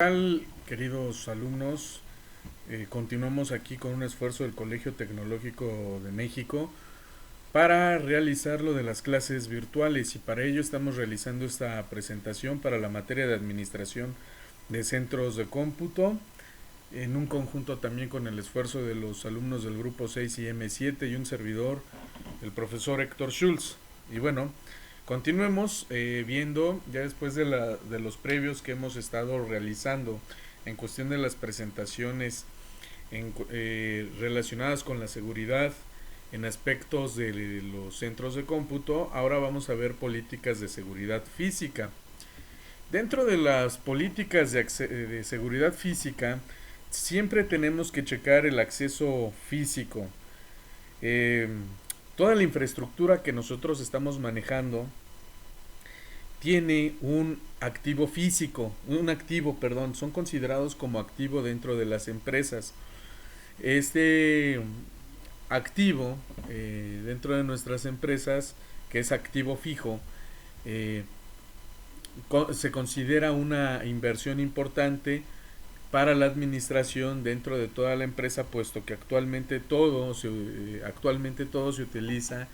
Tal, queridos alumnos, continuamos aquí con un esfuerzo del Colegio Tecnológico de México para realizar lo de las clases virtuales, y para ello estamos realizando esta presentación para la materia de administración de centros de cómputo en un conjunto también con el esfuerzo de los alumnos del grupo 6 y M7 y un servidor, el profesor Héctor Schultz. Y bueno, continuemos viendo, ya después de los previos que hemos estado realizando en cuestión de las presentaciones relacionadas con la seguridad en aspectos de los centros de cómputo. Ahora vamos a ver políticas de seguridad física. Dentro de las políticas de seguridad física, siempre tenemos que checar el acceso físico. Eh, Toda la infraestructura que nosotros estamos manejando tiene un activo físico, un activo, perdón, son considerados como activo dentro de las empresas. Este activo dentro de nuestras empresas, que es activo fijo, eh, se considera una inversión importante para la administración dentro de toda la empresa, puesto que actualmente todo se utiliza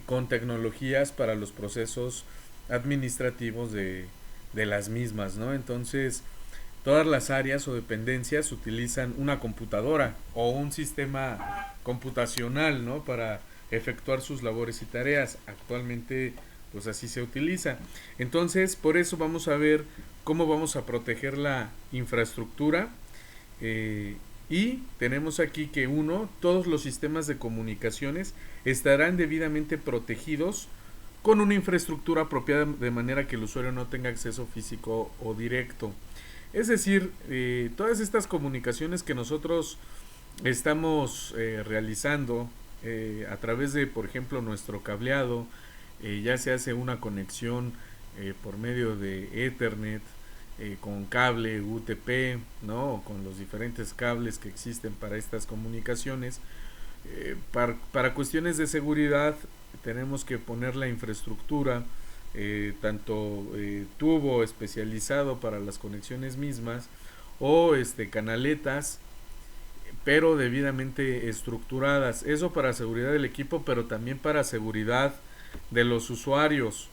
con tecnologías para los procesos administrativos de las mismas, ¿no? Entonces, todas las áreas o dependencias utilizan una computadora o un sistema computacional, ¿no? Para efectuar sus labores y tareas. Actualmente, pues así se utiliza. Entonces, por eso vamos a ver cómo vamos a proteger la infraestructura. Y tenemos aquí que todos los sistemas de comunicaciones estarán debidamente protegidos con una infraestructura apropiada, de manera que el usuario no tenga acceso físico o directo. Es decir, todas estas comunicaciones que nosotros estamos realizando a través de, por ejemplo, nuestro cableado, ya se hace una conexión por medio de Ethernet, con cable UTP, ¿no? O con los diferentes cables que existen para estas comunicaciones. Para cuestiones de seguridad tenemos que poner la infraestructura, tanto tubo especializado para las conexiones mismas o canaletas, pero debidamente estructuradas. Eso para seguridad del equipo, pero también para seguridad de los usuarios.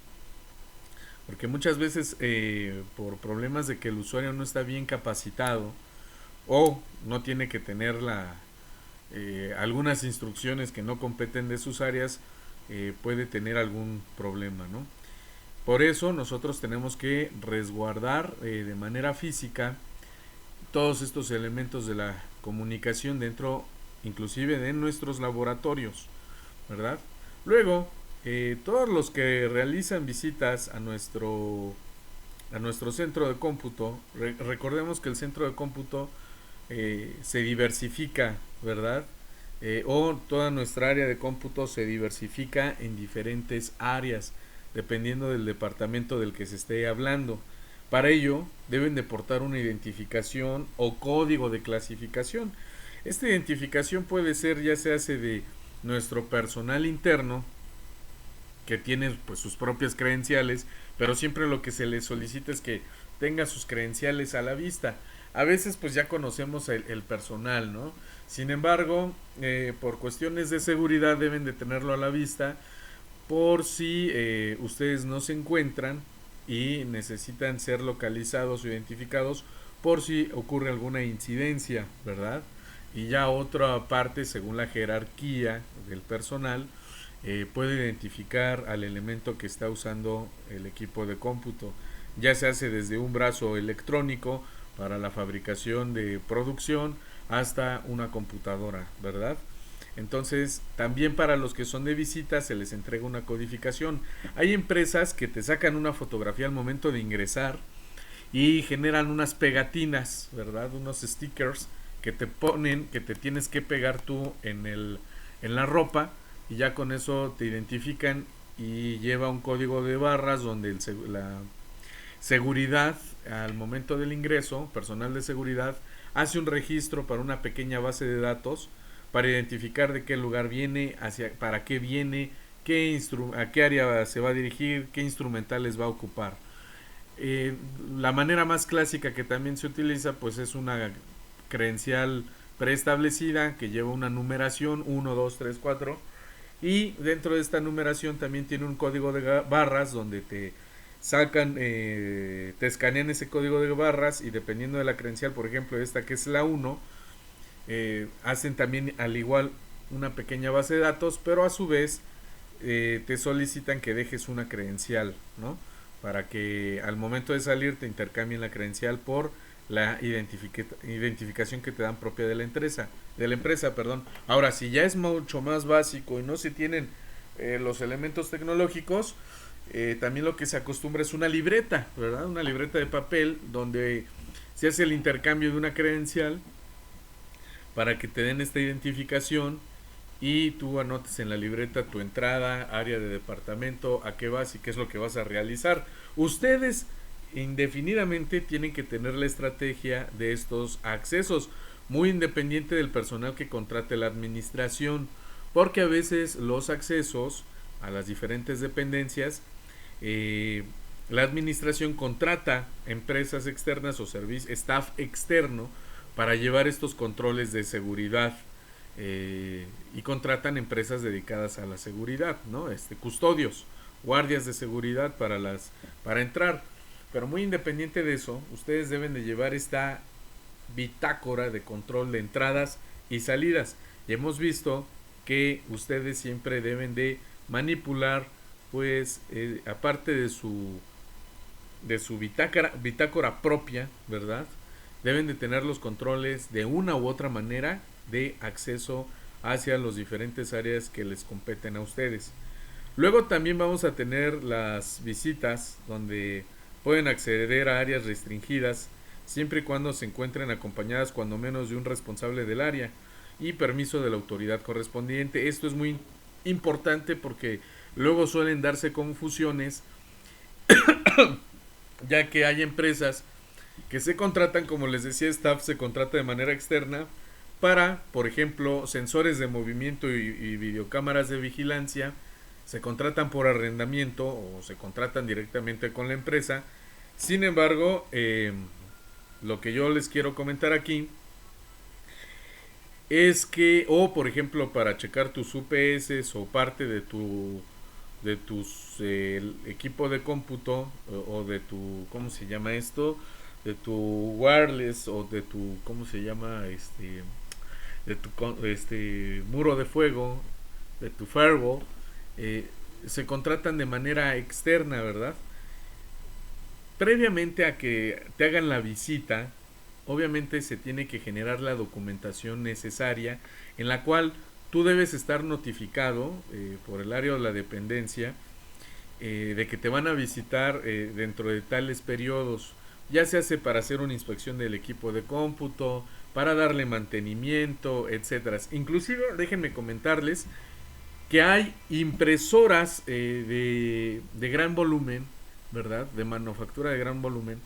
Porque muchas veces por problemas de que el usuario no está bien capacitado o no tiene que tener algunas instrucciones que no competen de sus áreas, puede tener algún problema, ¿no? Por eso nosotros tenemos que resguardar de manera física todos estos elementos de la comunicación dentro, inclusive de nuestros laboratorios, ¿verdad? Luego, todos los que realizan visitas a nuestro centro de cómputo, recordemos que el centro de cómputo se diversifica, ¿verdad? O toda nuestra área de cómputo se diversifica en diferentes áreas, dependiendo del departamento del que se esté hablando. Para ello, deben de portar una identificación o código de clasificación. Esta identificación puede ser, ya se hace de nuestro personal interno, que tiene pues sus propias credenciales, pero siempre lo que se le solicita es que tenga sus credenciales a la vista. A veces pues ya conocemos el personal, ¿no? Sin embargo, por cuestiones de seguridad deben de tenerlo a la vista, por si ustedes no se encuentran y necesitan ser localizados o identificados por si ocurre alguna incidencia, ¿verdad? Y ya otra parte, según la jerarquía del personal, puede identificar al elemento que está usando el equipo de cómputo. Ya se hace desde un brazo electrónico para la fabricación de producción hasta una computadora, ¿verdad? Entonces, también para los que son de visita se les entrega una codificación. Hay empresas que te sacan una fotografía al momento de ingresar y generan unas pegatinas, ¿verdad? Unos stickers que te ponen, que te tienes que pegar tú en la ropa, y ya con eso te identifican, y lleva un código de barras donde la seguridad al momento del ingreso, personal de seguridad, hace un registro para una pequeña base de datos para identificar de qué lugar viene, para qué viene, a qué área se va a dirigir, qué instrumentales va a ocupar. Eh, la manera más clásica que también se utiliza pues es una credencial preestablecida que lleva una numeración 1, 2, 3, 4, y dentro de esta numeración también tiene un código de barras donde te sacan, te escanean ese código de barras, y dependiendo de la credencial, por ejemplo esta que es la 1, hacen también al igual una pequeña base de datos, pero a su vez te solicitan que dejes una credencial, ¿no? Para que al momento de salir te intercambien la credencial por la identificación que te dan propia de la empresa, perdón. Ahora, si ya es mucho más básico y no se tienen los elementos tecnológicos, también lo que se acostumbra es una libreta, ¿verdad? Una libreta de papel donde se hace el intercambio de una credencial para que te den esta identificación y tú anotes en la libreta tu entrada, área de departamento, a qué vas y qué es lo que vas a realizar. Ustedes indefinidamente tienen que tener la estrategia de estos accesos, muy independiente del personal que contrate la administración, porque a veces los accesos a las diferentes dependencias, eh, la administración contrata empresas externas o staff externo para llevar estos controles de seguridad, y contratan empresas dedicadas a la seguridad, ¿no? Custodios, guardias de seguridad para entrar. Pero muy independiente de eso, ustedes deben de llevar esta bitácora de control de entradas y salidas. Y hemos visto que ustedes siempre deben de manipular, pues, aparte de su bitácora propia, ¿verdad? Deben de tener los controles de una u otra manera de acceso hacia las diferentes áreas que les competen a ustedes. Luego también vamos a tener las visitas donde pueden acceder a áreas restringidas siempre y cuando se encuentren acompañadas cuando menos de un responsable del área y permiso de la autoridad correspondiente. Esto es muy importante porque luego suelen darse confusiones, ya que hay empresas que se contratan, como les decía, staff se contrata de manera externa para, por ejemplo, sensores de movimiento y videocámaras de vigilancia. Se contratan por arrendamiento o se contratan directamente con la empresa. Sin embargo, lo que yo les quiero comentar aquí es que, o por ejemplo, para checar tus UPS o parte de tus equipo de cómputo, o de tu, ¿cómo se llama esto? De tu wireless, o de tu, ¿cómo se llama? De tu muro de fuego, de tu firewall, eh, se contratan de manera externa, ¿verdad? Previamente a que te hagan la visita, obviamente se tiene que generar la documentación necesaria en la cual tú debes estar notificado por el área de la dependencia, de que te van a visitar dentro de tales periodos, ya se hace para hacer una inspección del equipo de cómputo, para darle mantenimiento, etcétera. Inclusive déjenme comentarles que hay impresoras de gran volumen, ¿verdad? De manufactura de gran volumen,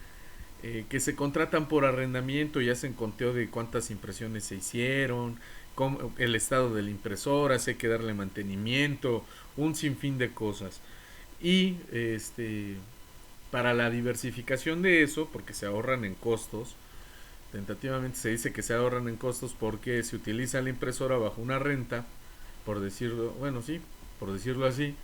que se contratan por arrendamiento y hacen conteo de cuántas impresiones se hicieron, el estado de la impresora, si hay que darle mantenimiento, un sinfín de cosas. Y para la diversificación de eso, porque se ahorran en costos, tentativamente se dice que se ahorran en costos porque se utiliza la impresora bajo una renta, por decirlo, bueno, sí, por decirlo así,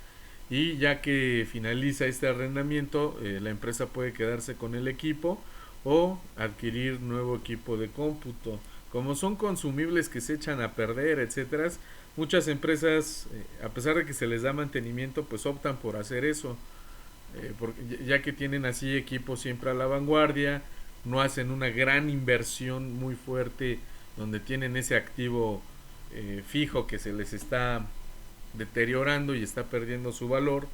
y ya que finaliza este arrendamiento, la empresa puede quedarse con el equipo o adquirir nuevo equipo de cómputo. Como son consumibles que se echan a perder, etcétera, muchas empresas, a pesar de que se les da mantenimiento, pues optan por hacer eso, ya que tienen así equipos siempre a la vanguardia, no hacen una gran inversión muy fuerte donde tienen ese activo fijo que se les está deteriorando y está perdiendo su valor,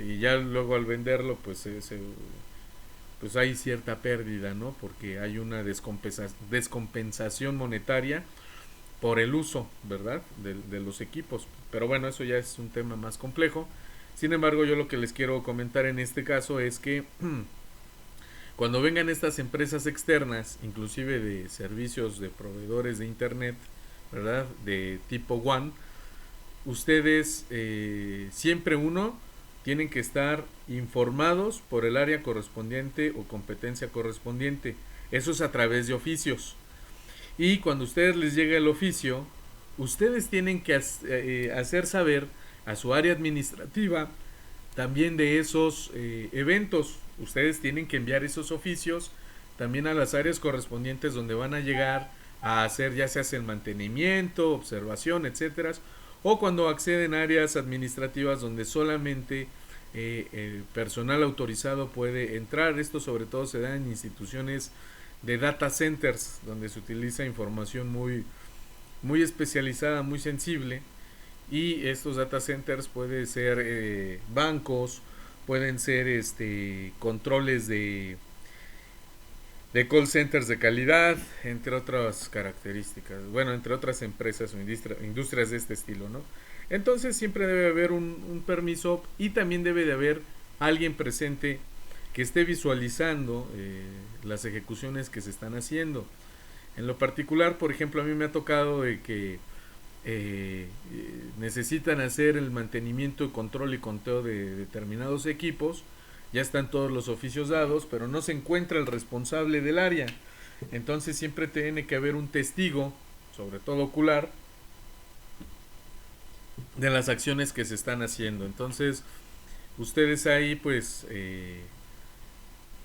y ya luego al venderlo pues pues hay cierta pérdida, ¿no? Porque hay una descompensación monetaria por el uso, ¿verdad? De los equipos. Pero bueno, eso ya es un tema más complejo. Sin embargo, yo lo que les quiero comentar en este caso es que cuando vengan estas empresas externas, inclusive de servicios de proveedores de internet, ¿verdad? De tipo One, ustedes siempre uno tienen que estar informados por el área correspondiente o competencia correspondiente. Eso es a través de oficios. Y cuando a ustedes les llega el oficio, ustedes tienen que hacer saber a su área administrativa también de esos eventos. Ustedes tienen que enviar esos oficios también a las áreas correspondientes donde van a llegar a hacer ya sea el mantenimiento, observación, etcétera, o cuando acceden a áreas administrativas donde solamente el personal autorizado puede entrar. Esto sobre todo se da en instituciones de data centers, donde se utiliza información muy especializada, muy sensible, y estos data centers pueden ser bancos, pueden ser controles de call centers de calidad, entre otras características, bueno, entre otras empresas o industrias de este estilo, ¿no? Entonces siempre debe haber un permiso, y también debe de haber alguien presente que esté visualizando las ejecuciones que se están haciendo. En lo particular, por ejemplo, a mí me ha tocado de que necesitan hacer el mantenimiento, control y conteo de determinados equipos. Ya están todos los oficios dados, pero no se encuentra el responsable del área. Entonces siempre tiene que haber un testigo, sobre todo ocular, de las acciones que se están haciendo. Entonces ustedes ahí pues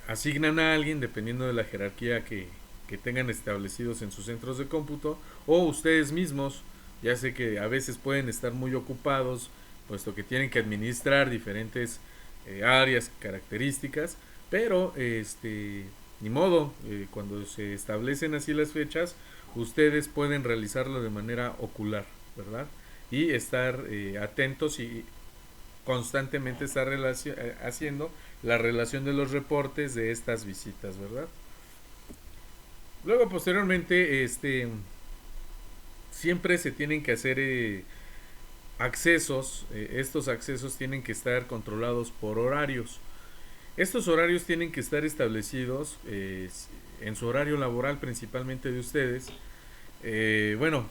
asignan a alguien dependiendo de la jerarquía que tengan establecidos en sus centros de cómputo, o ustedes mismos. Ya sé que a veces pueden estar muy ocupados, puesto que tienen que administrar diferentes áreas, características, pero ni modo, cuando se establecen así las fechas, ustedes pueden realizarlo de manera ocular, ¿verdad? Y estar atentos y constantemente estar haciendo la relación de los reportes de estas visitas, ¿verdad? Luego, posteriormente, siempre se tienen que hacer accesos. Estos accesos tienen que estar controlados por horarios. Estos horarios tienen que estar establecidos en su horario laboral, principalmente de ustedes, bueno,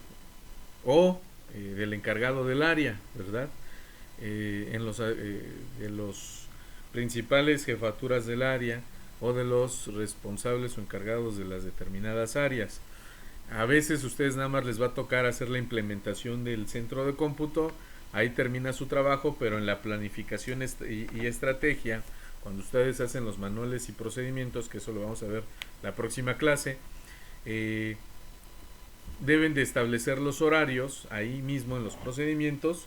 o del encargado del área, ¿verdad? De los principales jefaturas del área, o de los responsables o encargados de las determinadas áreas. A veces ustedes nada más les va a tocar hacer la implementación del centro de cómputo, ahí termina su trabajo, pero en la planificación y estrategia, cuando ustedes hacen los manuales y procedimientos, que eso lo vamos a ver la próxima clase, deben de establecer los horarios ahí mismo en los procedimientos,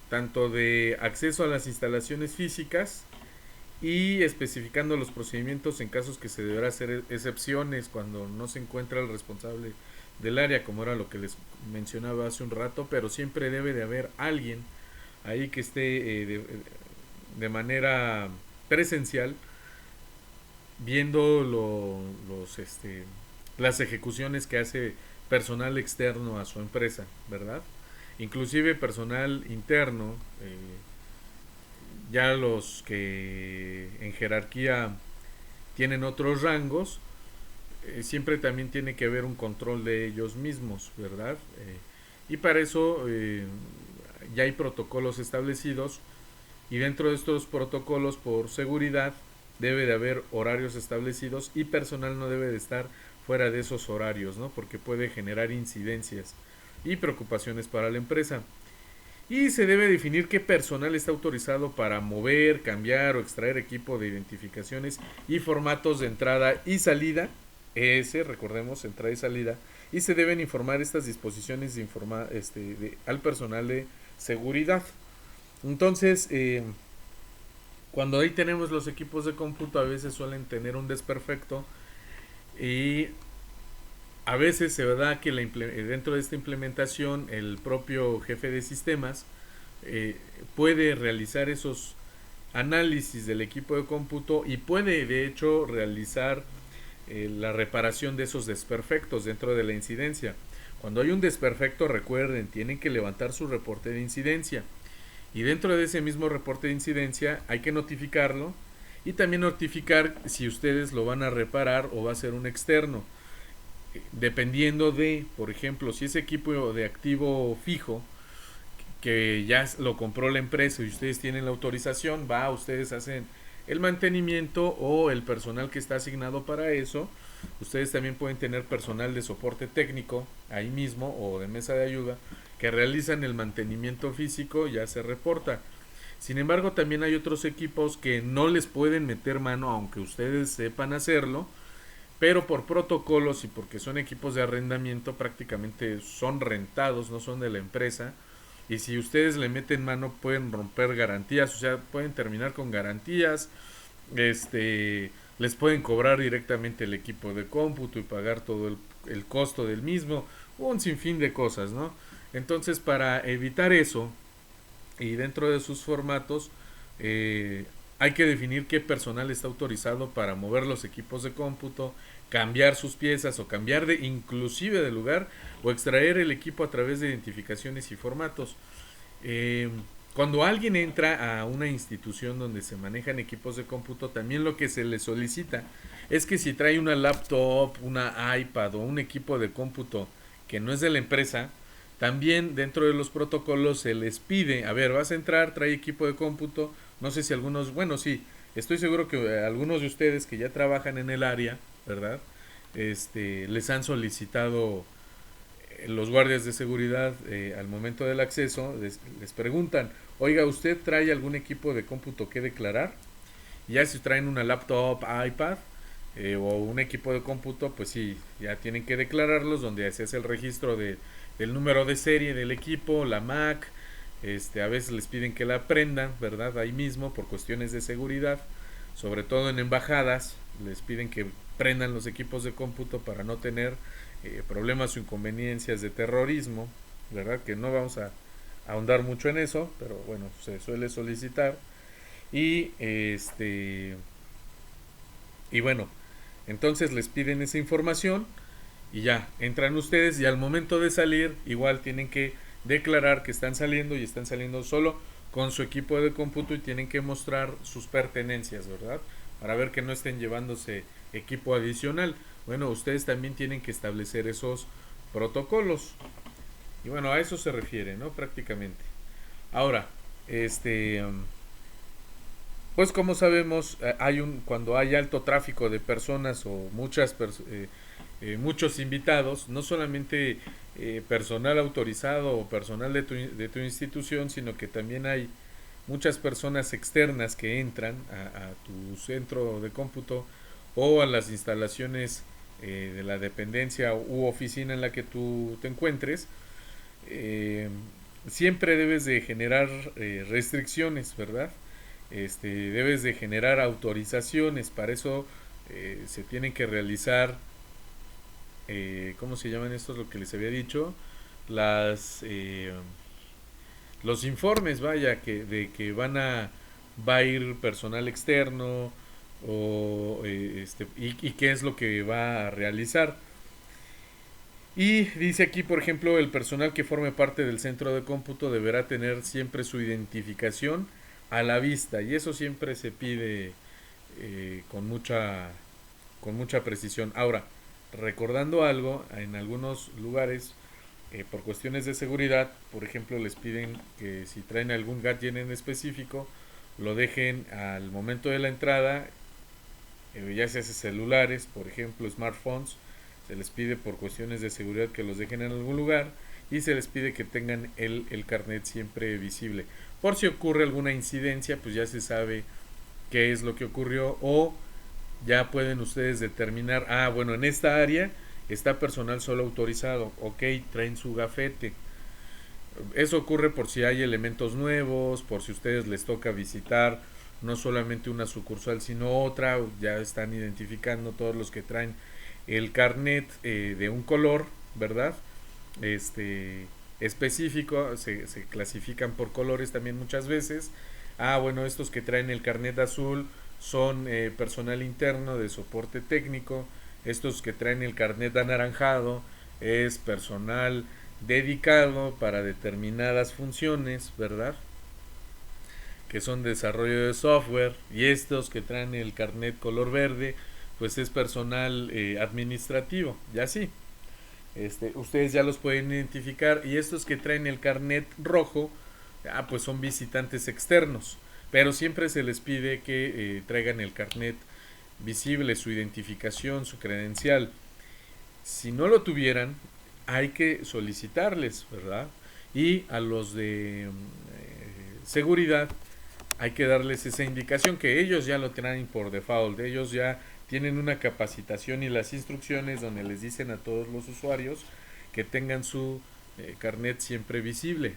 tanto de acceso a las instalaciones físicas, y especificando los procedimientos en casos que se deberá hacer excepciones cuando no se encuentra el responsable del área, como era lo que les mencionaba hace un rato, pero siempre debe de haber alguien ahí que esté de manera presencial viendo las ejecuciones que hace personal externo a su empresa, ¿verdad? Inclusive personal interno, ya los que en jerarquía tienen otros rangos, siempre también tiene que haber un control de ellos mismos, ¿verdad? Y para eso ya hay protocolos establecidos, y dentro de estos protocolos, por seguridad, debe de haber horarios establecidos, y personal no debe de estar fuera de esos horarios, ¿no? Porque puede generar incidencias y preocupaciones para la empresa. Y se debe definir qué personal está autorizado para mover, cambiar o extraer equipo de identificaciones y formatos de entrada y salida. Recordemos, entrada y salida. Y se deben informar estas disposiciones al personal de seguridad. Entonces, cuando ahí tenemos los equipos de cómputo, a veces suelen tener un desperfecto, y a veces se da que dentro de esta implementación el propio jefe de sistemas puede realizar esos análisis del equipo de cómputo, y puede de hecho realizar la reparación de esos desperfectos dentro de la incidencia. Cuando hay un desperfecto, recuerden, tienen que levantar su reporte de incidencia, y dentro de ese mismo reporte de incidencia hay que notificarlo, y también notificar si ustedes lo van a reparar o va a ser un externo. Dependiendo de, por ejemplo, si es equipo de activo fijo, que ya lo compró la empresa y ustedes tienen la autorización, ustedes hacen el mantenimiento o el personal que está asignado para eso. Ustedes también pueden tener personal de soporte técnico ahí mismo o de mesa de ayuda que realizan el mantenimiento físico, ya se reporta. Sin embargo, también hay otros equipos que no les pueden meter mano aunque ustedes sepan hacerlo, pero por protocolos y porque son equipos de arrendamiento prácticamente son rentados, no son de la empresa, y si ustedes le meten mano pueden romper garantías, o sea, pueden terminar con garantías, les pueden cobrar directamente el equipo de cómputo y pagar todo el costo del mismo, un sinfín de cosas, ¿no? Entonces, para evitar eso, y dentro de sus formatos, hay que definir qué personal está autorizado para mover los equipos de cómputo, cambiar sus piezas o cambiar inclusive de lugar o extraer el equipo a través de identificaciones y formatos. Eh, Cuando alguien entra a una institución donde se manejan equipos de cómputo, también lo que se le solicita es que si trae una laptop, una iPad o un equipo de cómputo que no es de la empresa, también dentro de los protocolos se les pide, a ver, vas a entrar, trae equipo de cómputo, no sé si algunos, bueno, sí, estoy seguro que algunos de ustedes que ya trabajan en el área, ¿verdad? Les han solicitado los guardias de seguridad al momento del acceso, les preguntan, oiga, ¿usted trae algún equipo de cómputo que declarar? Y ya si traen una laptop, iPad o un equipo de cómputo, pues sí, ya tienen que declararlos, donde se hace el registro del número de serie del equipo, la MAC, a veces les piden que la prendan, ¿verdad? Ahí mismo por cuestiones de seguridad, sobre todo en embajadas, les piden que prendan los equipos de cómputo para no tener problemas o inconveniencias de terrorismo, ¿verdad? Que no vamos a ahondar mucho en eso, pero bueno, se suele solicitar. Y y bueno, entonces les piden esa información y ya, entran ustedes y al momento de salir igual tienen que declarar que están saliendo y están saliendo solo con su equipo de cómputo y tienen que mostrar sus pertenencias, ¿verdad? Para ver que no estén llevándose equipo adicional. Bueno, ustedes también tienen que establecer esos protocolos. Y bueno, a eso se refiere, ¿no? Prácticamente. Ahora, pues como sabemos, cuando hay alto tráfico de personas o muchos invitados, no solamente personal autorizado o personal de tu institución, sino que también hay muchas personas externas que entran a tu centro de cómputo o a las instalaciones de la dependencia u oficina en la que tú te encuentres. eh, Siempre debes de generar restricciones, ¿verdad? Debes de generar autorizaciones, para eso se tienen que realizar, ¿cómo se llaman estos? Lo que les había dicho, las los informes, vaya, de que va a ir personal externo y qué es lo que va a realizar. Y dice aquí, por ejemplo, el personal que forme parte del centro de cómputo deberá tener siempre su identificación a la vista y eso siempre se pide con mucha precisión. Ahora, recordando algo, en algunos lugares, por cuestiones de seguridad, por ejemplo, les piden que si traen algún gadget en específico, lo dejen al momento de la entrada, ya sea celulares, por ejemplo, smartphones, se les pide por cuestiones de seguridad que los dejen en algún lugar y se les pide que tengan el carnet siempre visible. Por si ocurre alguna incidencia, pues ya se sabe qué es lo que ocurrió o ya pueden ustedes determinar, bueno, en esta área está personal solo autorizado, ok, traen su gafete. Eso ocurre por si hay elementos nuevos, por si ustedes les toca visitar no solamente una sucursal sino otra, ya están identificando todos los que traen el carnet de un color, ¿verdad? Específico, se clasifican por colores también muchas veces. Bueno, estos que traen el carnet azul son personal interno de soporte técnico. Estos que traen el carnet anaranjado es personal dedicado para determinadas funciones, ¿verdad? Que son desarrollo de software. Y estos que traen el carnet color verde, pues es personal administrativo, y así. Ustedes ya los pueden identificar. Y estos que traen el carnet rojo, pues son visitantes externos, pero siempre se les pide que traigan el carnet visible, su identificación, su credencial. Si no lo tuvieran, hay que solicitarles, ¿verdad? Y a los de seguridad hay que darles esa indicación que ellos ya lo traen por default, ellos ya tienen una capacitación y las instrucciones donde les dicen a todos los usuarios que tengan su carnet siempre visible.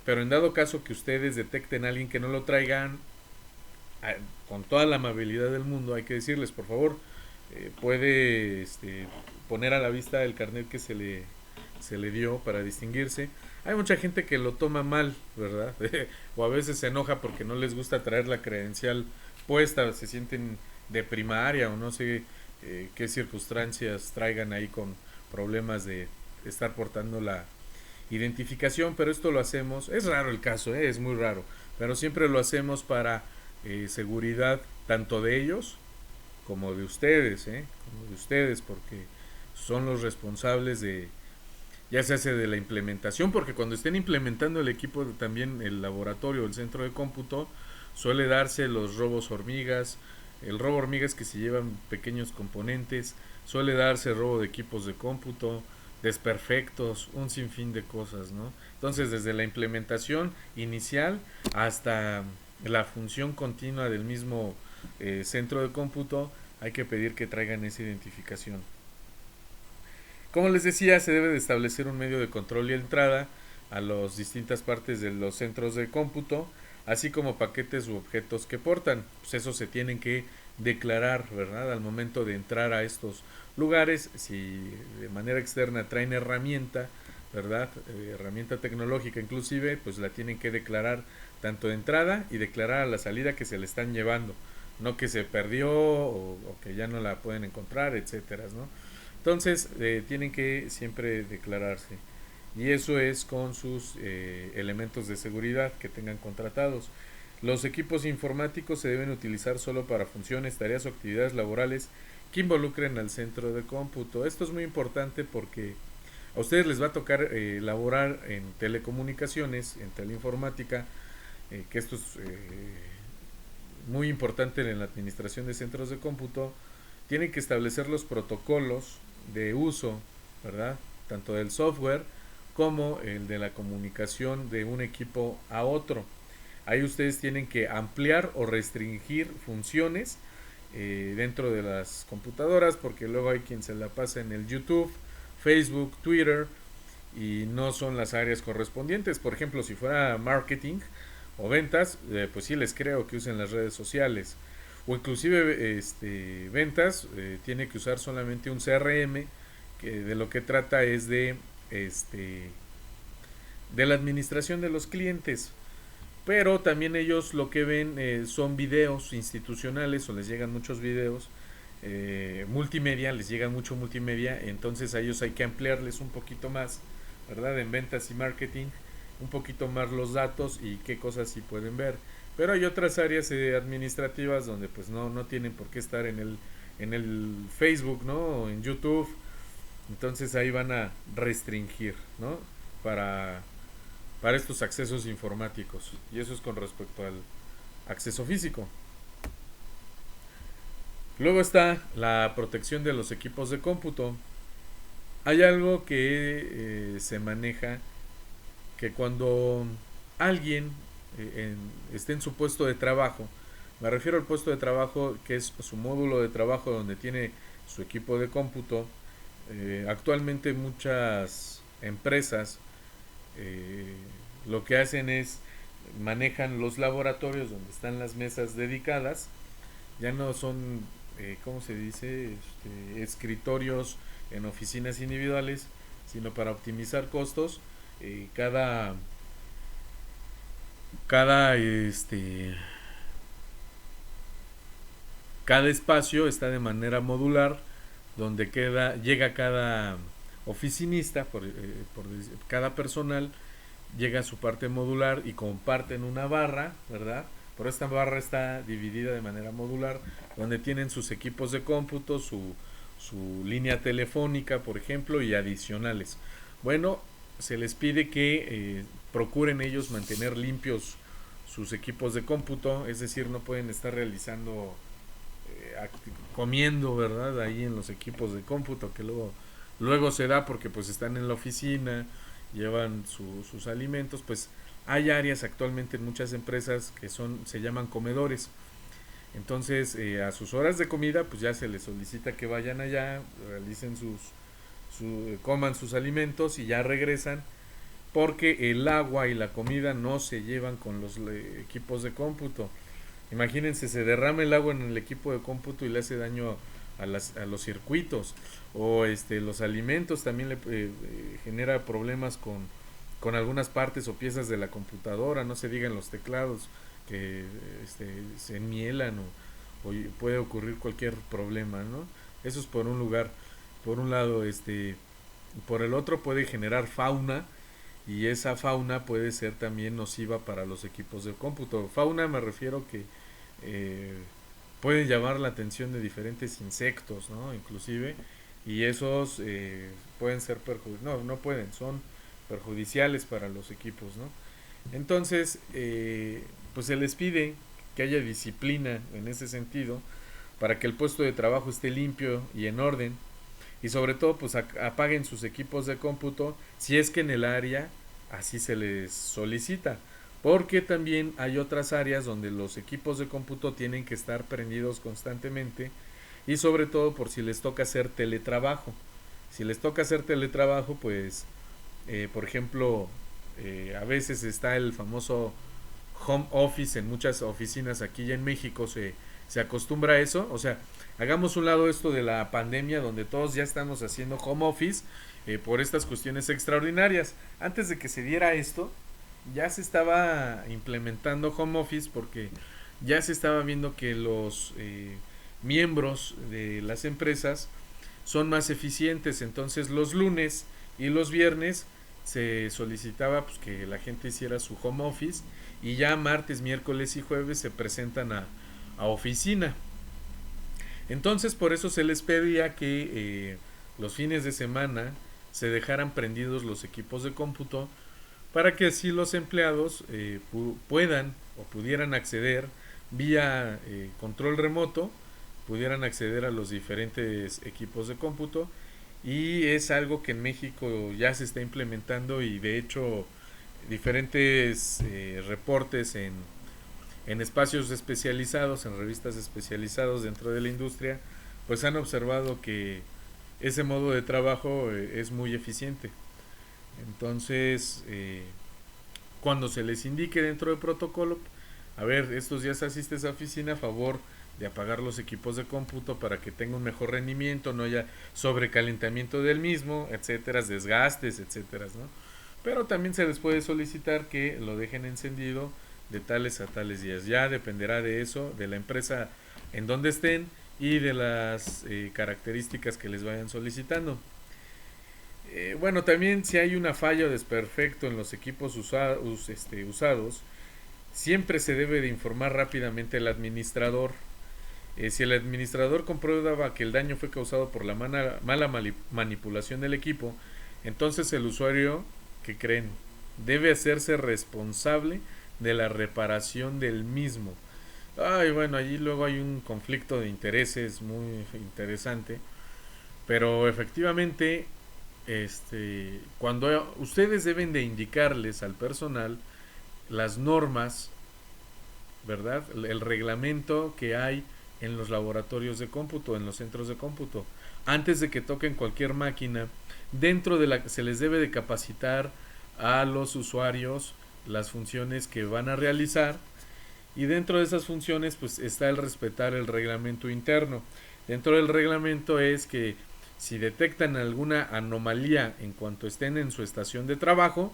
Pero en dado caso que ustedes detecten a alguien que no lo traigan, con toda la amabilidad del mundo hay que decirles, por favor, puede poner a la vista el carnet que se le dio para distinguirse. Hay mucha gente que lo toma mal, ¿verdad? O a veces se enoja porque no les gusta traer la credencial puesta, se sienten de primaria o no sé qué circunstancias traigan ahí con problemas de estar portando la identificación, pero esto lo hacemos, es raro el caso, es muy raro, pero siempre lo hacemos para seguridad tanto de ellos como de ustedes, como de ustedes, porque son los responsables de, ya se hace de la implementación, porque cuando estén implementando el equipo, también el laboratorio, el centro de cómputo, suele darse los robos hormigas, el robo hormigas que se llevan pequeños componentes, suele darse robo de equipos de cómputo, desperfectos, un sinfín de cosas, ¿no? Entonces, desde la implementación inicial hasta la función continua del mismo centro de cómputo, hay que pedir que traigan esa identificación. Como les decía, se debe de establecer un medio de control y entrada a las distintas partes de los centros de cómputo, así como paquetes u objetos que portan. Pues eso se tienen que declarar, ¿verdad? Al momento de entrar a estos lugares, si de manera externa traen herramienta, ¿verdad? Herramienta tecnológica inclusive, pues la tienen que declarar tanto de entrada y declarar a la salida que se le están llevando, no que se perdió o que ya no la pueden encontrar, etcétera, ¿no? Entonces tienen que siempre declararse y eso es con sus elementos de seguridad que tengan contratados. Los equipos informáticos se deben utilizar solo para funciones, tareas o actividades laborales que involucren al centro de cómputo. Esto es muy importante porque a ustedes les va a tocar laborar en telecomunicaciones, en teleinformática, que esto es muy importante en la administración de centros de cómputo. Tienen que establecer los protocolos de uso, ¿verdad? Tanto del software como el de la comunicación de un equipo a otro. Ahí ustedes tienen que ampliar o restringir funciones dentro de las computadoras, porque luego hay quien se la pasa en el YouTube, Facebook, Twitter y no son las áreas correspondientes. Por ejemplo, si fuera marketing o ventas, pues sí les creo que usen las redes sociales. O inclusive ventas tiene que usar solamente un CRM que de lo que trata es de la administración de los clientes, pero también ellos lo que ven son videos institucionales o les llegan muchos videos multimedia, les llega mucho multimedia, entonces a ellos hay que ampliarles un poquito más, ¿verdad? En ventas y marketing, un poquito más los datos y qué cosas sí pueden ver. Pero hay otras áreas administrativas donde pues no tienen por qué estar en el Facebook, ¿no? O en YouTube. Entonces ahí van a restringir, ¿no? Para estos accesos informáticos. Y eso es con respecto al acceso físico. Luego está la protección de los equipos de cómputo. Hay algo que se maneja que cuando alguien esté en su puesto de trabajo, me refiero al puesto de trabajo que es su módulo de trabajo donde tiene su equipo de cómputo. Actualmente muchas empresas lo que hacen es manejan los laboratorios donde están las mesas dedicadas, ya no son ¿cómo se dice? Escritorios en oficinas individuales, sino para optimizar costos. Cada cada cada espacio está de manera modular donde llega cada oficinista por cada personal llega a su parte modular y comparten una barra, ¿verdad? Pero esta barra está dividida de manera modular donde tienen sus equipos de cómputo, su línea telefónica, por ejemplo, y adicionales. Bueno, se les pide que procuren ellos mantener limpios sus equipos de cómputo, es decir, no pueden estar realizando comiendo, ¿verdad? Ahí en los equipos de cómputo, que luego se da porque pues están en la oficina, llevan sus alimentos, pues hay áreas actualmente en muchas empresas que se llaman comedores. Entonces, a sus horas de comida, pues ya se les solicita que vayan allá, realicen coman sus alimentos y ya regresan, porque el agua y la comida no se llevan con los equipos de cómputo. Imagínense, se derrama el agua en el equipo de cómputo y le hace daño a los circuitos, o los alimentos también le genera problemas con algunas partes o piezas de la computadora, no se digan los teclados que se enmielan o puede ocurrir cualquier problema, ¿no? Eso es por un lugar. Por un lado, por el otro puede generar fauna, y esa fauna puede ser también nociva para los equipos de cómputo. Fauna me refiero que eh, pueden llamar la atención de diferentes insectos, ¿no? Inclusive, y esos pueden ser no pueden, son perjudiciales para los equipos, ¿no? Entonces, pues se les pide que haya disciplina en ese sentido para que el puesto de trabajo esté limpio y en orden, y sobre todo pues apaguen sus equipos de cómputo si es que en el área así se les solicita, porque también hay otras áreas donde los equipos de cómputo tienen que estar prendidos constantemente, y sobre todo por si les toca hacer teletrabajo. Si les toca hacer teletrabajo, pues por ejemplo, a veces está el famoso home office en muchas oficinas aquí ya en México, se acostumbra a eso. O sea, hagamos un lado esto de la pandemia donde todos ya estamos haciendo home office por estas cuestiones extraordinarias. Antes de que se diera esto, ya se estaba implementando home office porque ya se estaba viendo que los miembros de las empresas son más eficientes. Entonces los lunes y los viernes se solicitaba pues que la gente hiciera su home office, y ya martes, miércoles y jueves se presentan a oficina. Entonces por eso se les pedía que los fines de semana se dejaran prendidos los equipos de cómputo, para que así los empleados puedan o pudieran acceder vía control remoto, pudieran acceder a los diferentes equipos de cómputo. Y es algo que en México ya se está implementando, y de hecho diferentes reportes en espacios especializados, en revistas especializadas dentro de la industria, pues han observado que ese modo de trabajo es muy eficiente. Entonces, cuando se les indique dentro del protocolo, a ver, estos días asistes a oficina, a favor de apagar los equipos de cómputo para que tenga un mejor rendimiento, no haya sobrecalentamiento del mismo, etcétera, desgastes, etcétera, ¿no? Pero también se les puede solicitar que lo dejen encendido de tales a tales días. Ya dependerá de eso, de la empresa en donde estén y de las características que les vayan solicitando. Bueno, también si hay una falla o desperfecto en los equipos usados, siempre se debe de informar rápidamente al administrador. Si el administrador comprueba que el daño fue causado por la mala manipulación del equipo, entonces el usuario, ¿qué creen?, debe hacerse responsable de la reparación del mismo. Ay, bueno, allí luego hay un conflicto de intereses muy interesante, pero efectivamente, cuando ustedes deben de indicarles al personal las normas, ¿verdad?, el reglamento que hay en los laboratorios de cómputo, en los centros de cómputo, antes de que toquen cualquier máquina. Se les debe de capacitar a los usuarios las funciones que van a realizar, y dentro de esas funciones pues está el respetar el reglamento interno. Dentro del reglamento es que si detectan alguna anomalía en cuanto estén en su estación de trabajo,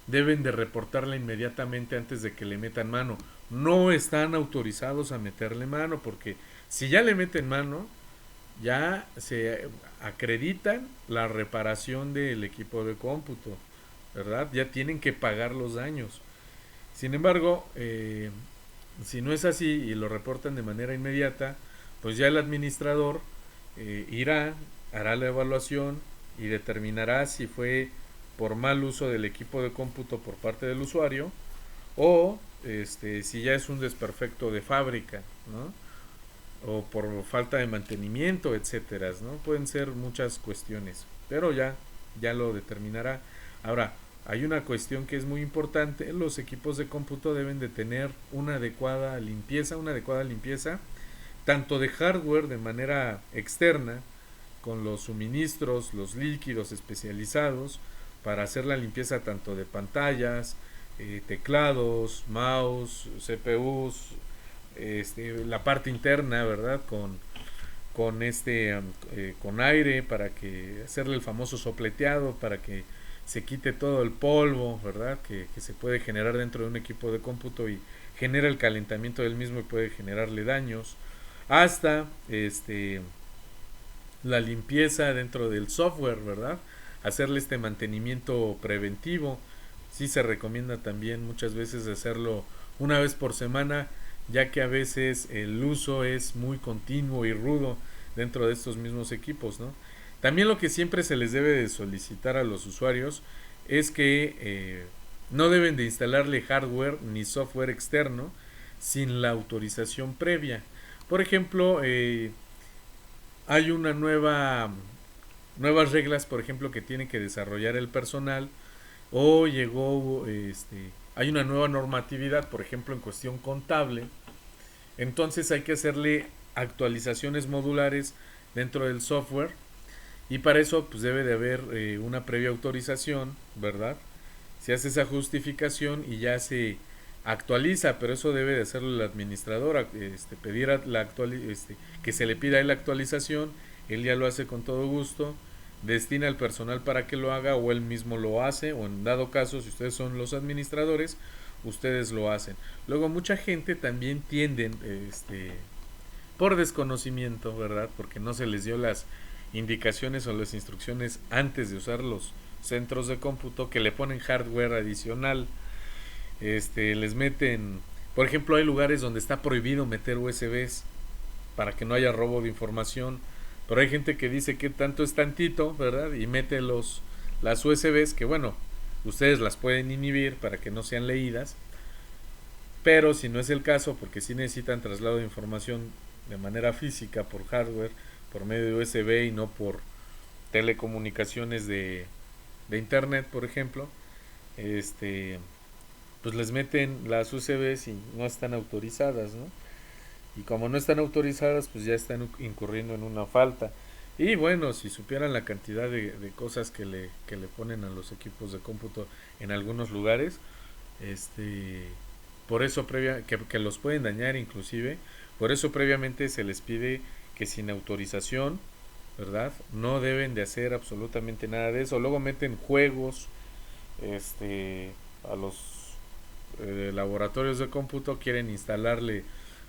deben de reportarla inmediatamente antes de que le metan mano. No están autorizados a meterle mano, porque si ya le meten mano, ya se acreditan la reparación del equipo de cómputo, ¿verdad? Ya tienen que pagar los daños. Sin embargo, si no es así y lo reportan de manera inmediata, pues ya el administrador hará la evaluación y determinará si fue por mal uso del equipo de cómputo por parte del usuario, o si ya es un desperfecto de fábrica, ¿no? O por falta de mantenimiento, etcétera, ¿no? Pueden ser muchas cuestiones, pero ya lo determinará. Ahora, hay una cuestión que es muy importante: los equipos de cómputo deben de tener una adecuada limpieza, tanto de hardware de manera externa, con los suministros, los líquidos especializados para hacer la limpieza tanto de pantallas, teclados, mouse, CPUs, la parte interna, ¿verdad? Con aire, para que hacerle el famoso sopleteado, para que se quite todo el polvo, ¿verdad? Que se puede generar dentro de un equipo de cómputo y genera el calentamiento del mismo y puede generarle daños, hasta la limpieza dentro del software, ¿verdad? Hacerle este mantenimiento preventivo. Sí se recomienda también muchas veces hacerlo una vez por semana, ya que a veces el uso es muy continuo y rudo dentro de estos mismos equipos, ¿no? También lo que siempre se les debe de solicitar a los usuarios es que no deben de instalarle hardware ni software externo sin la autorización previa. Por ejemplo, hay nuevas reglas, por ejemplo, que tiene que desarrollar el personal, o hay una nueva normatividad, por ejemplo, en cuestión contable. Entonces hay que hacerle actualizaciones modulares dentro del software, y para eso pues debe de haber una previa autorización, ¿verdad? Se hace esa justificación y ya se actualiza, pero eso debe de hacerlo el administrador, pedir que se le pida a él la actualización. Él ya lo hace con todo gusto, destina al personal para que lo haga, o él mismo lo hace, o en dado caso, si ustedes son los administradores, ustedes lo hacen. Luego mucha gente también tienden, por desconocimiento, ¿verdad? Porque no se les dio las indicaciones o las instrucciones antes de usar los centros de cómputo, que le ponen hardware adicional. Les meten, por ejemplo, hay lugares donde está prohibido meter USBs para que no haya robo de información, pero hay gente que dice que tanto es tantito, ¿verdad? Y mete las USBs, que bueno, ustedes las pueden inhibir para que no sean leídas, pero si no es el caso, porque si necesitan traslado de información de manera física por hardware, por medio de USB y no por telecomunicaciones de internet, por ejemplo, pues les meten las USBs y no están autorizadas, ¿no? Y como no están autorizadas, pues ya están incurriendo en una falta. Y bueno, si supieran la cantidad de cosas que le ponen a los equipos de cómputo en algunos lugares, por eso que los pueden dañar inclusive, por eso previamente se les pide que sin autorización, ¿verdad? No deben de hacer absolutamente nada de eso. Luego meten juegos, a los laboratorios de cómputo, quieren instalarle,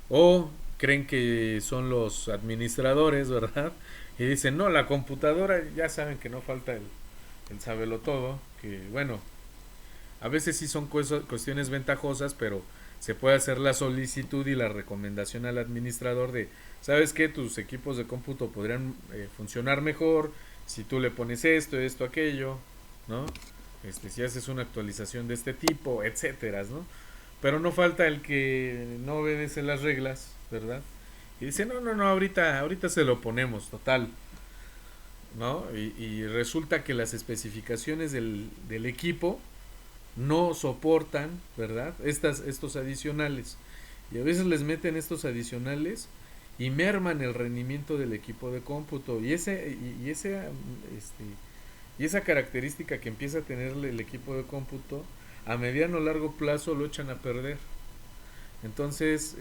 o creen que son los administradores, ¿verdad? Y dicen, no, la computadora, ya saben que no falta el sábelo todo, que bueno, a veces sí son cuestiones ventajosas, pero se puede hacer la solicitud y la recomendación al administrador de, ¿sabes qué? Tus equipos de cómputo podrían funcionar mejor si tú le pones esto, aquello, ¿no? Si haces una actualización de este tipo, etcétera, ¿no? Pero no falta el que no obedece las reglas, ¿verdad? Y dice, no, ahorita se lo ponemos, total, ¿no? Y resulta que las especificaciones del equipo no soportan, ¿verdad? Estos adicionales. Y a veces les meten estos adicionales y merman el rendimiento del equipo de cómputo. Y esa característica que empieza a tener el equipo de cómputo, a mediano o largo plazo lo echan a perder. Entonces,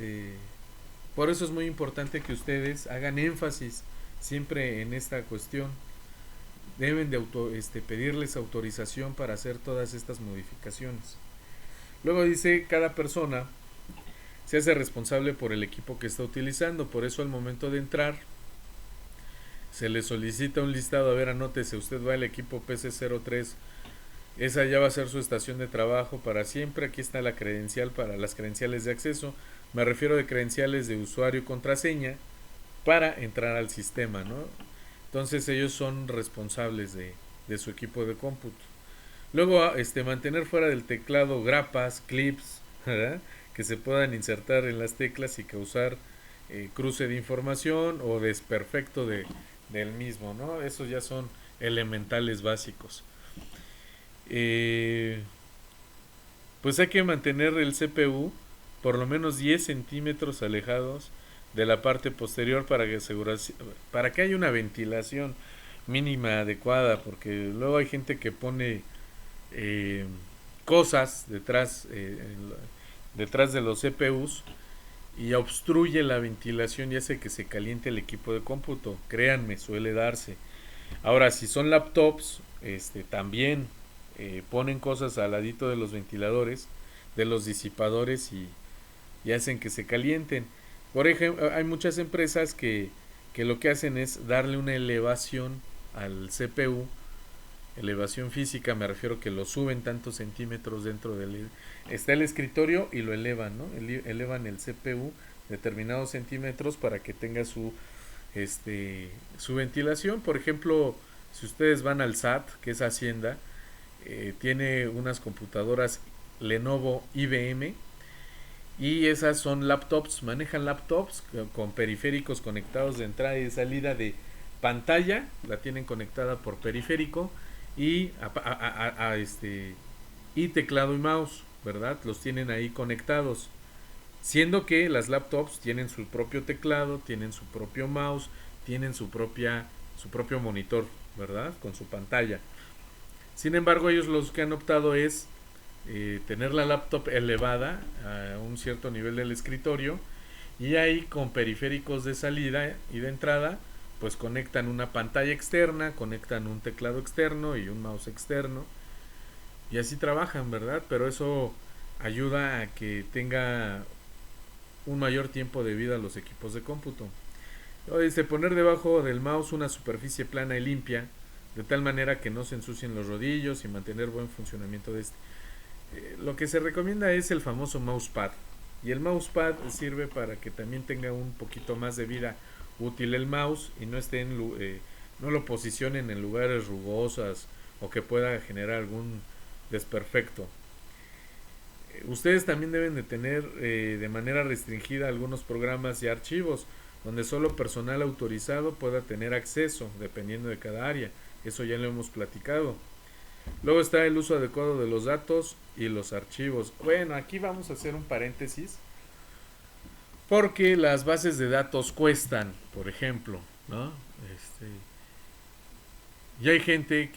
por eso es muy importante que ustedes hagan énfasis siempre en esta cuestión. Deben de pedirles autorización para hacer todas estas modificaciones. Luego dice, cada persona se hace responsable por el equipo que está utilizando. Por eso al momento de entrar se le solicita un listado. A ver, anótese, usted va al equipo PC03, esa ya va a ser su estación de trabajo para siempre. Aquí está la credencial para las credenciales de acceso. Me refiero de credenciales de usuario y contraseña para entrar al sistema, ¿no? Entonces ellos son responsables de su equipo de cómputo. Luego, mantener fuera del teclado grapas, clips, ¿verdad? Que se puedan insertar en las teclas y causar cruce de información o desperfecto del mismo, ¿no? Esos ya son elementales básicos. Eh, pues hay que mantener el CPU por lo menos 10 centímetros alejados de la parte posterior para que haya una ventilación mínima adecuada, porque luego hay gente que pone eh, cosas detrás de los CPUs y obstruye la ventilación y hace que se caliente el equipo de cómputo. Créanme, suele darse. Ahora, si son laptops, también ponen cosas al ladito de los ventiladores, de los disipadores y hacen que se calienten. Por ejemplo, hay muchas empresas que lo que hacen es darle una elevación al CPU, elevación física, me refiero que lo suben tantos centímetros dentro del... Está el escritorio y lo elevan, ¿no? Elevan el CPU determinados centímetros para que tenga su ventilación. Por ejemplo, si ustedes van al SAT, que es Hacienda, tiene unas computadoras Lenovo IBM y esas son laptops, manejan laptops con periféricos conectados de entrada y de salida de pantalla, la tienen conectada por periférico y y teclado y mouse, ¿verdad? Los tienen ahí conectados. Siendo que las laptops tienen su propio teclado, tienen su propio mouse, tienen su propio monitor, ¿verdad? Con su pantalla. Sin embargo, ellos los que han optado es tener la laptop elevada a un cierto nivel del escritorio y ahí con periféricos de salida y de entrada pues conectan una pantalla externa, conectan un teclado externo y un mouse externo y así trabajan, ¿verdad? Pero eso ayuda a que tenga un mayor tiempo de vida los equipos de cómputo. Poner debajo del mouse una superficie plana y limpia, de tal manera que no se ensucien los rodillos y mantener buen funcionamiento de este. Lo que se recomienda es el famoso mousepad. Y el mousepad sirve para que también tenga un poquito más de vida útil el mouse y no lo posicionen en lugares rugosas o que pueda generar algún desperfecto. Ustedes también deben de tener de manera restringida algunos programas y archivos donde solo personal autorizado pueda tener acceso, dependiendo de cada área. Eso ya lo hemos platicado. Luego está el uso adecuado de los datos y los archivos. Bueno, aquí vamos a hacer un paréntesis porque las bases de datos cuestan, por ejemplo, ¿no? Y hay gente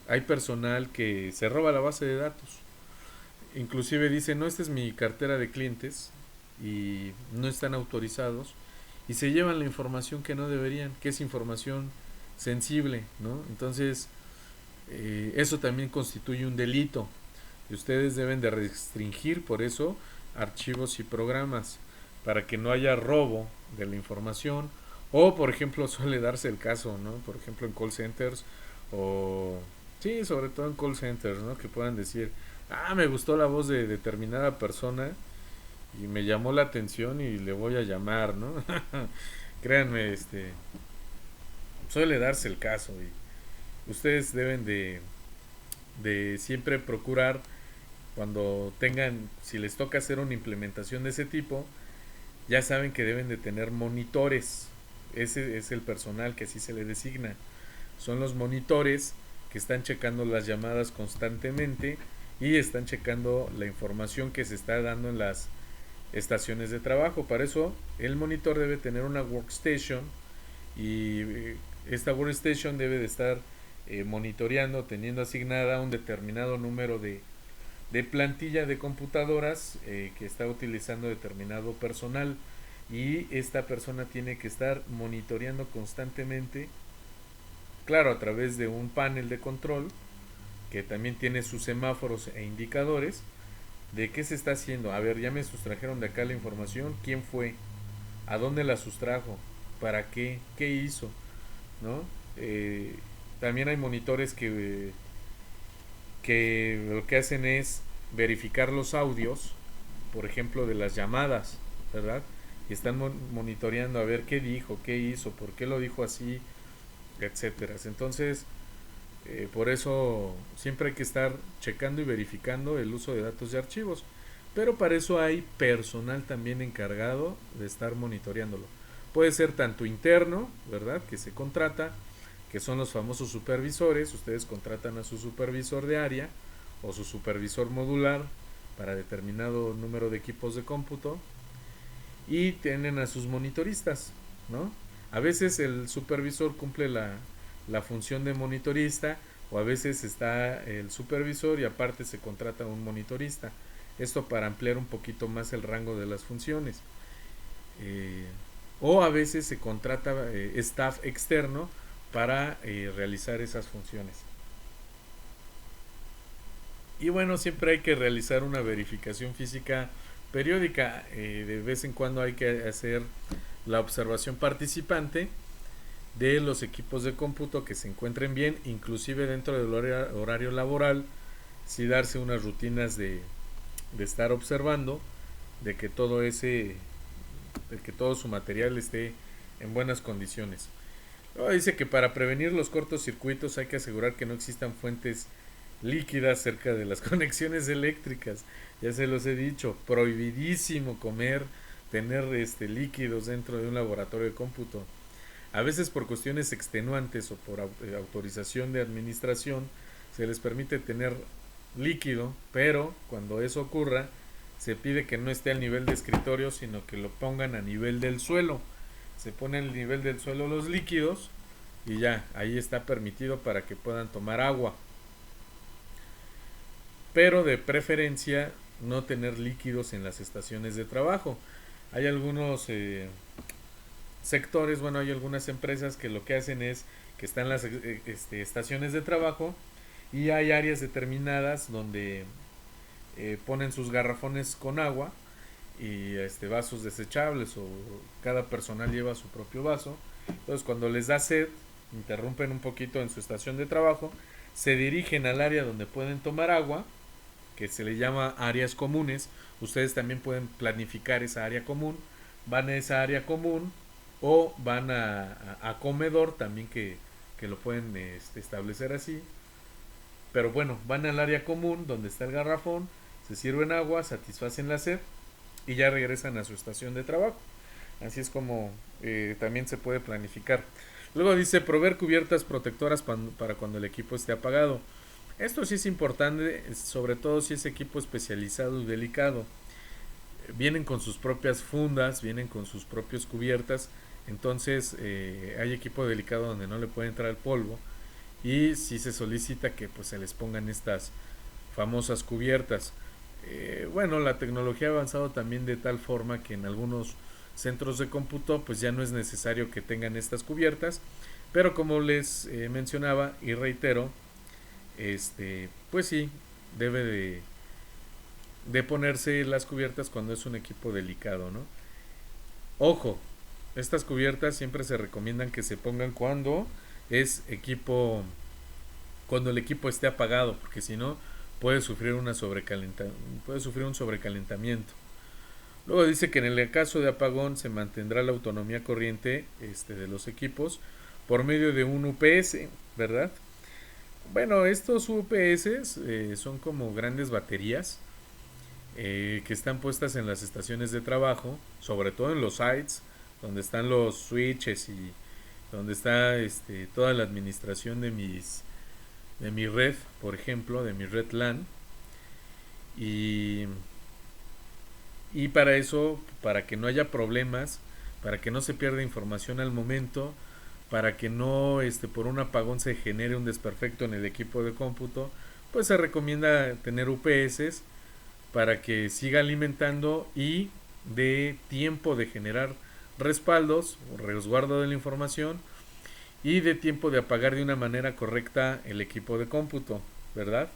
hay personal que se roba la base de datos. Inclusive dice, no, esta es mi cartera de clientes y no están autorizados y se llevan la información que no deberían, que es información sensible, ¿no? Entonces, eso también constituye un delito y ustedes deben de restringir por eso archivos y programas para que no haya robo de la información o por ejemplo suele darse el caso, ¿no? Por ejemplo en call centers o sí, sobre todo en call centers, ¿no? Que puedan decir, me gustó la voz de determinada persona y me llamó la atención y le voy a llamar, ¿no? Créanme, suele darse el caso y ustedes deben de siempre procurar cuando si les toca hacer una implementación de ese tipo, ya saben que deben de tener monitores. Ese es el personal que así se le designa. Son los monitores que están checando las llamadas constantemente y están checando la información que se está dando en las estaciones de trabajo. Para eso el monitor debe tener una workstation y esta workstation debe de estar monitoreando, teniendo asignada un determinado número de plantilla de computadoras que está utilizando determinado personal y esta persona tiene que estar monitoreando constantemente, claro, a través de un panel de control que también tiene sus semáforos e indicadores de qué se está haciendo. A ver, ya me sustrajeron de acá la información, quién fue, a dónde la sustrajo, para qué hizo, ¿no? También hay monitores que lo que hacen es verificar los audios, por ejemplo, de las llamadas, ¿verdad? Y están monitoreando a ver qué dijo, qué hizo, por qué lo dijo así, etcétera. Entonces, Por eso siempre hay que estar checando y verificando el uso de datos y archivos. Pero para eso hay personal también encargado de estar monitoreándolo. Puede ser tanto interno, ¿verdad? Que se contrata, que son los famosos supervisores. Ustedes contratan a su supervisor de área o su supervisor modular para determinado número de equipos de cómputo, y tienen a sus monitoristas, ¿no? A veces el supervisor cumple la función de monitorista, o a veces está el supervisor y aparte se contrata un monitorista. Esto para ampliar un poquito más el rango de las funciones. Eh, o a veces se contrata staff externo para realizar esas funciones. Y bueno, siempre hay que realizar una verificación física periódica. De vez en cuando hay que hacer la observación participante de los equipos de cómputo que se encuentren bien, inclusive dentro del horario laboral, sí darse unas rutinas de estar observando, de que todo de que todo su material esté en buenas condiciones. Luego dice que para prevenir los cortocircuitos hay que asegurar que no existan fuentes líquidas cerca de las conexiones eléctricas. Ya se los he dicho, prohibidísimo comer, tener líquidos dentro de un laboratorio de cómputo. A veces por cuestiones extenuantes o por autorización de administración se les permite tener líquido, pero cuando eso ocurra se pide que no esté al nivel de escritorio, sino que lo pongan a nivel del suelo. Se pone al nivel del suelo los líquidos y ya, ahí está permitido para que puedan tomar agua. Pero de preferencia no tener líquidos en las estaciones de trabajo. Hay algunos sectores, bueno, hay algunas empresas que lo que hacen es que están las estaciones de trabajo y hay áreas determinadas donde ponen sus garrafones con agua y vasos desechables, o cada personal lleva su propio vaso. Entonces cuando les da sed, interrumpen un poquito en su estación de trabajo, se dirigen al área donde pueden tomar agua, que se le llama áreas comunes. Ustedes también pueden planificar esa área común, van a esa área común o van a comedor también, que lo pueden establecer así. Pero bueno, van al área común donde está el garrafón, se sirven agua, satisfacen la sed y ya regresan a su estación de trabajo. Así es como también se puede planificar. Luego dice proveer cubiertas protectoras para cuando el equipo esté apagado. Esto sí es importante, sobre todo si es equipo especializado y delicado. Vienen con sus propias fundas, vienen con sus propias cubiertas. Entonces hay equipo delicado donde no le puede entrar el polvo, y sí se solicita que pues se les pongan estas famosas cubiertas. Bueno, la tecnología ha avanzado también de tal forma que en algunos centros de cómputo pues ya no es necesario que tengan estas cubiertas, pero como les mencionaba y reitero, pues sí, debe de ponerse las cubiertas cuando es un equipo delicado, ¿no? Ojo, estas cubiertas siempre se recomiendan que se pongan cuando es equipo, cuando el equipo esté apagado, porque si no puede sufrir puede sufrir un sobrecalentamiento. Luego dice que en el caso de apagón se mantendrá la autonomía corriente de los equipos por medio de un UPS, ¿verdad? Bueno, estos UPS son como grandes baterías que están puestas en las estaciones de trabajo, sobre todo en los sites donde están los switches y donde está toda la administración de mi red, por ejemplo, de mi red LAN. Y, y para eso, para que no haya problemas, para que no se pierda información al momento, para que no por un apagón se genere un desperfecto en el equipo de cómputo, pues se recomienda tener UPS para que siga alimentando y dé tiempo de generar respaldos o resguardo de la información, y de tiempo de apagar de una manera correcta el equipo de cómputo, ¿verdad?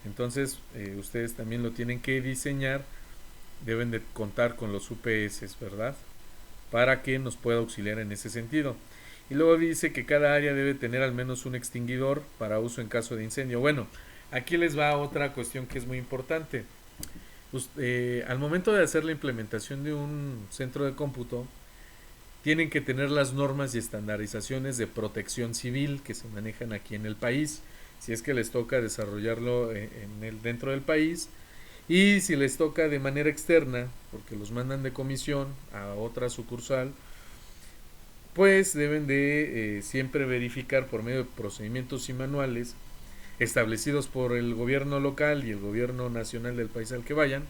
Entonces ustedes también lo tienen que diseñar, deben de contar con los UPS, ¿verdad? Para que nos pueda auxiliar en ese sentido. Y luego dice que cada área debe tener al menos un extinguidor para uso en caso de incendio. Bueno, aquí les va otra cuestión que es muy importante. Al momento de hacer la implementación de un centro de cómputo, tienen que tener las normas y estandarizaciones de protección civil que se manejan aquí en el país. si es que les toca desarrollarlo dentro del país, y si les toca de manera externa, porque los mandan de comisión a otra sucursal, pues deben de siempre verificar por medio de procedimientos y manuales establecidos por el gobierno local y el gobierno nacional del país al que vayan,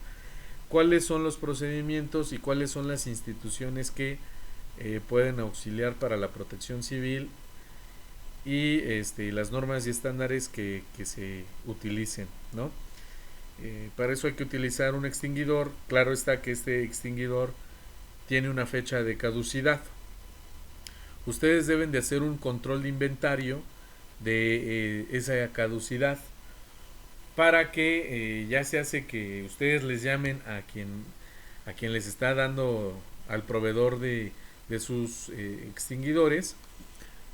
cuáles son los procedimientos y cuáles son las instituciones que pueden auxiliar para la protección civil y las normas y estándares que se utilicen, ¿no? Para eso hay que utilizar un extinguidor. Claro está que este extinguidor tiene una fecha de caducidad. Ustedes deben de hacer un control de inventario de esa caducidad para que ya se hace que ustedes les llamen a quien les está dando al proveedor de sus extinguidores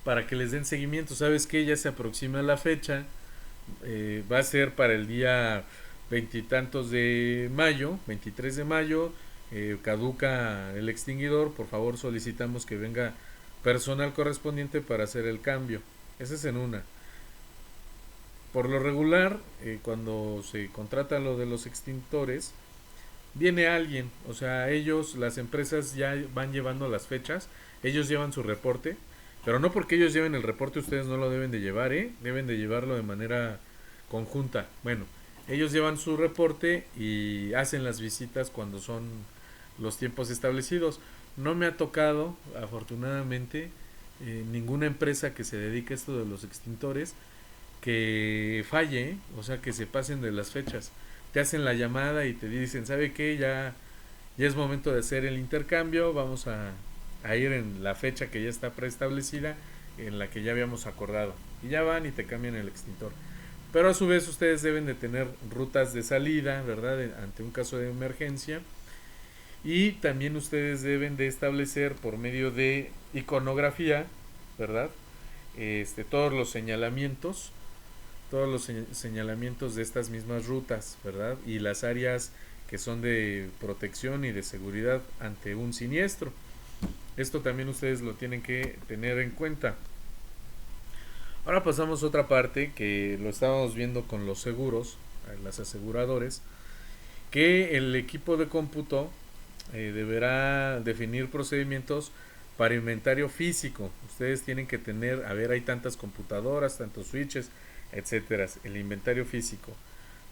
para que les den seguimiento. ¿Sabes qué? Ya se aproxima la fecha, va a ser para el día veintitantos de mayo, 23 de mayo, caduca el extinguidor, por favor solicitamos que venga personal correspondiente para hacer el cambio. Esa es en una. Por lo regular, cuando se contrata lo de los extintores, viene alguien, o sea, ellos, las empresas ya van llevando las fechas, ellos llevan su reporte, pero no porque ellos lleven el reporte ustedes no lo deben de llevar, deben de llevarlo de manera conjunta. Bueno, ellos llevan su reporte y hacen las visitas cuando son los tiempos establecidos. No me ha tocado, afortunadamente, ninguna empresa que se dedique a esto de los extintores que falle, o sea, que se pasen de las fechas. Te hacen la llamada y te dicen, ¿sabe qué? Ya es momento de hacer el intercambio, vamos a ir en la fecha que ya está preestablecida, en la que ya habíamos acordado. Y ya van y te cambian el extintor. Pero a su vez ustedes deben de tener rutas de salida, ¿verdad? Ante un caso de emergencia. Y también ustedes deben de establecer por medio de iconografía, ¿verdad? Todos los señalamientos de estas mismas rutas, ¿verdad? Y las áreas que son de protección y de seguridad ante un siniestro. Esto también ustedes lo tienen que tener en cuenta. Ahora pasamos a otra parte que lo estábamos viendo con los seguros, las aseguradores, que el equipo de cómputo deberá definir procedimientos para inventario físico. Ustedes tienen que tener, a ver, hay tantas computadoras, tantos switches, etcétera, el inventario físico.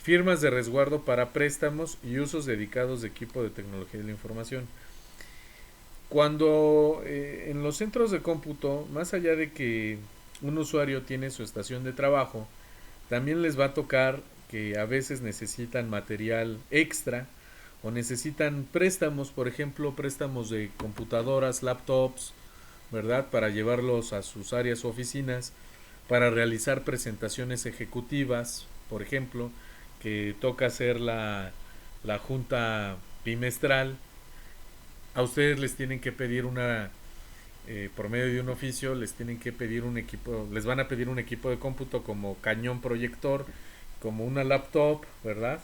Firmas de resguardo para préstamos y usos dedicados de equipo de tecnología de la información. Cuando en los centros de cómputo, más allá de que un usuario tiene su estación de trabajo, también les va a tocar que a veces necesitan material extra o necesitan préstamos, por ejemplo, préstamos de computadoras, laptops, ¿verdad? Para llevarlos a sus áreas o oficinas, para realizar presentaciones ejecutivas, por ejemplo, que toca hacer la junta bimestral. A ustedes les tienen que pedir por medio de un oficio, les tienen que pedir un equipo, les van a pedir un equipo de cómputo como cañón proyector, como una laptop, ¿verdad?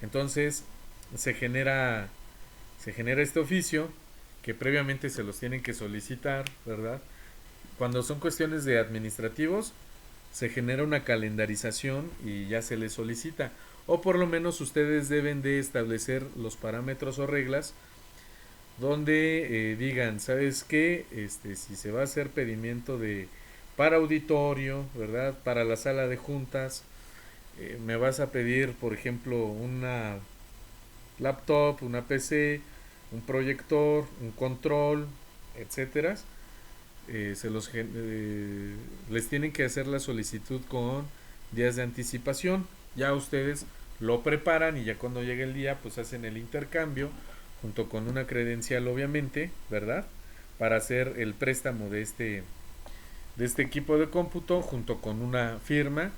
Entonces se genera este oficio que previamente se los tienen que solicitar, ¿verdad? Cuando son cuestiones de administrativos, se genera una calendarización y ya se les solicita. O por lo menos ustedes deben de establecer los parámetros o reglas donde digan, ¿sabes qué? Si se va a hacer pedimiento para auditorio, ¿verdad? Para la sala de juntas, me vas a pedir, por ejemplo, una laptop, una PC, un proyector, un control, etcétera. Les tienen que hacer la solicitud con días de anticipación. Ya ustedes lo preparan y ya cuando llegue el día, pues hacen el intercambio junto con una credencial, obviamente, ¿verdad? Para hacer el préstamo de este equipo de cómputo junto con una firma,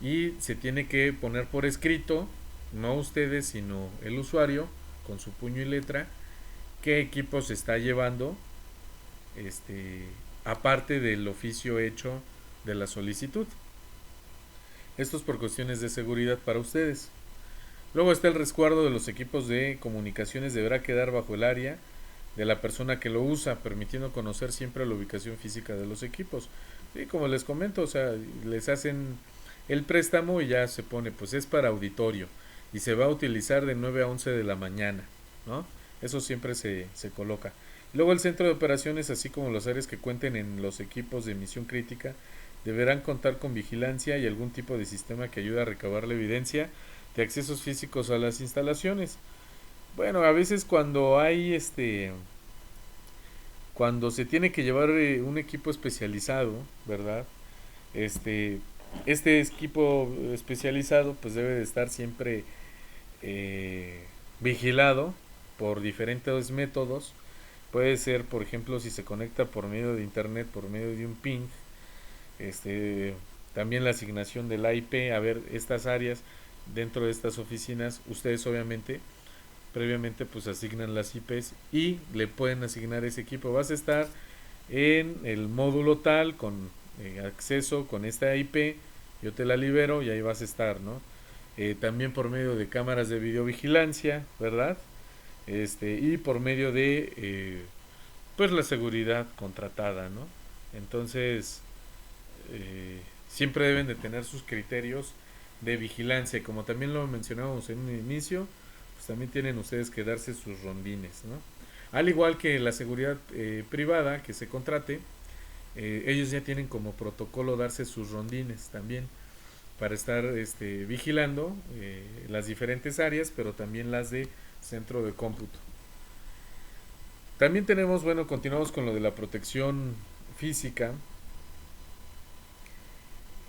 y se tiene que poner por escrito, no ustedes sino el usuario con su puño y letra, qué equipo se está llevando, aparte del oficio hecho de la solicitud. Esto es por cuestiones de seguridad para ustedes. Luego está el resguardo de los equipos de comunicaciones, deberá quedar bajo el área de la persona que lo usa, permitiendo conocer siempre la ubicación física de los equipos. Y como les comento, o sea, les hacen el préstamo y ya se pone, pues es para auditorio y se va a utilizar de 9 a 11 de la mañana, ¿no? Eso siempre se coloca. Luego el centro de operaciones, así como los áreas que cuenten en los equipos de emisión crítica, deberán contar con vigilancia y algún tipo de sistema que ayude a recabar la evidencia de accesos físicos a las instalaciones. Bueno, a veces cuando hay cuando se tiene que llevar un equipo especializado, ¿verdad? Este, este equipo especializado pues debe de estar siempre eh, vigilado por diferentes métodos. Puede ser, por ejemplo, si se conecta por medio de internet, por medio de un ping, este, también la asignación del IP, a ver, estas áreas dentro de estas oficinas, ustedes obviamente previamente pues asignan las IPs y le pueden asignar ese equipo. Vas a estar en el módulo tal con acceso con esta IP, yo te la libero y ahí vas a estar, ¿no? También por medio de cámaras de videovigilancia, ¿verdad? Y por medio de pues la seguridad contratada, ¿no? Entonces siempre deben de tener sus criterios de vigilancia, como también lo mencionábamos en un inicio, pues también tienen ustedes que darse sus rondines, ¿no? Al igual que la seguridad privada que se contrate, ellos ya tienen como protocolo darse sus rondines también para estar vigilando las diferentes áreas, pero también las de centro de cómputo. También tenemos, bueno, continuamos con lo de la protección física.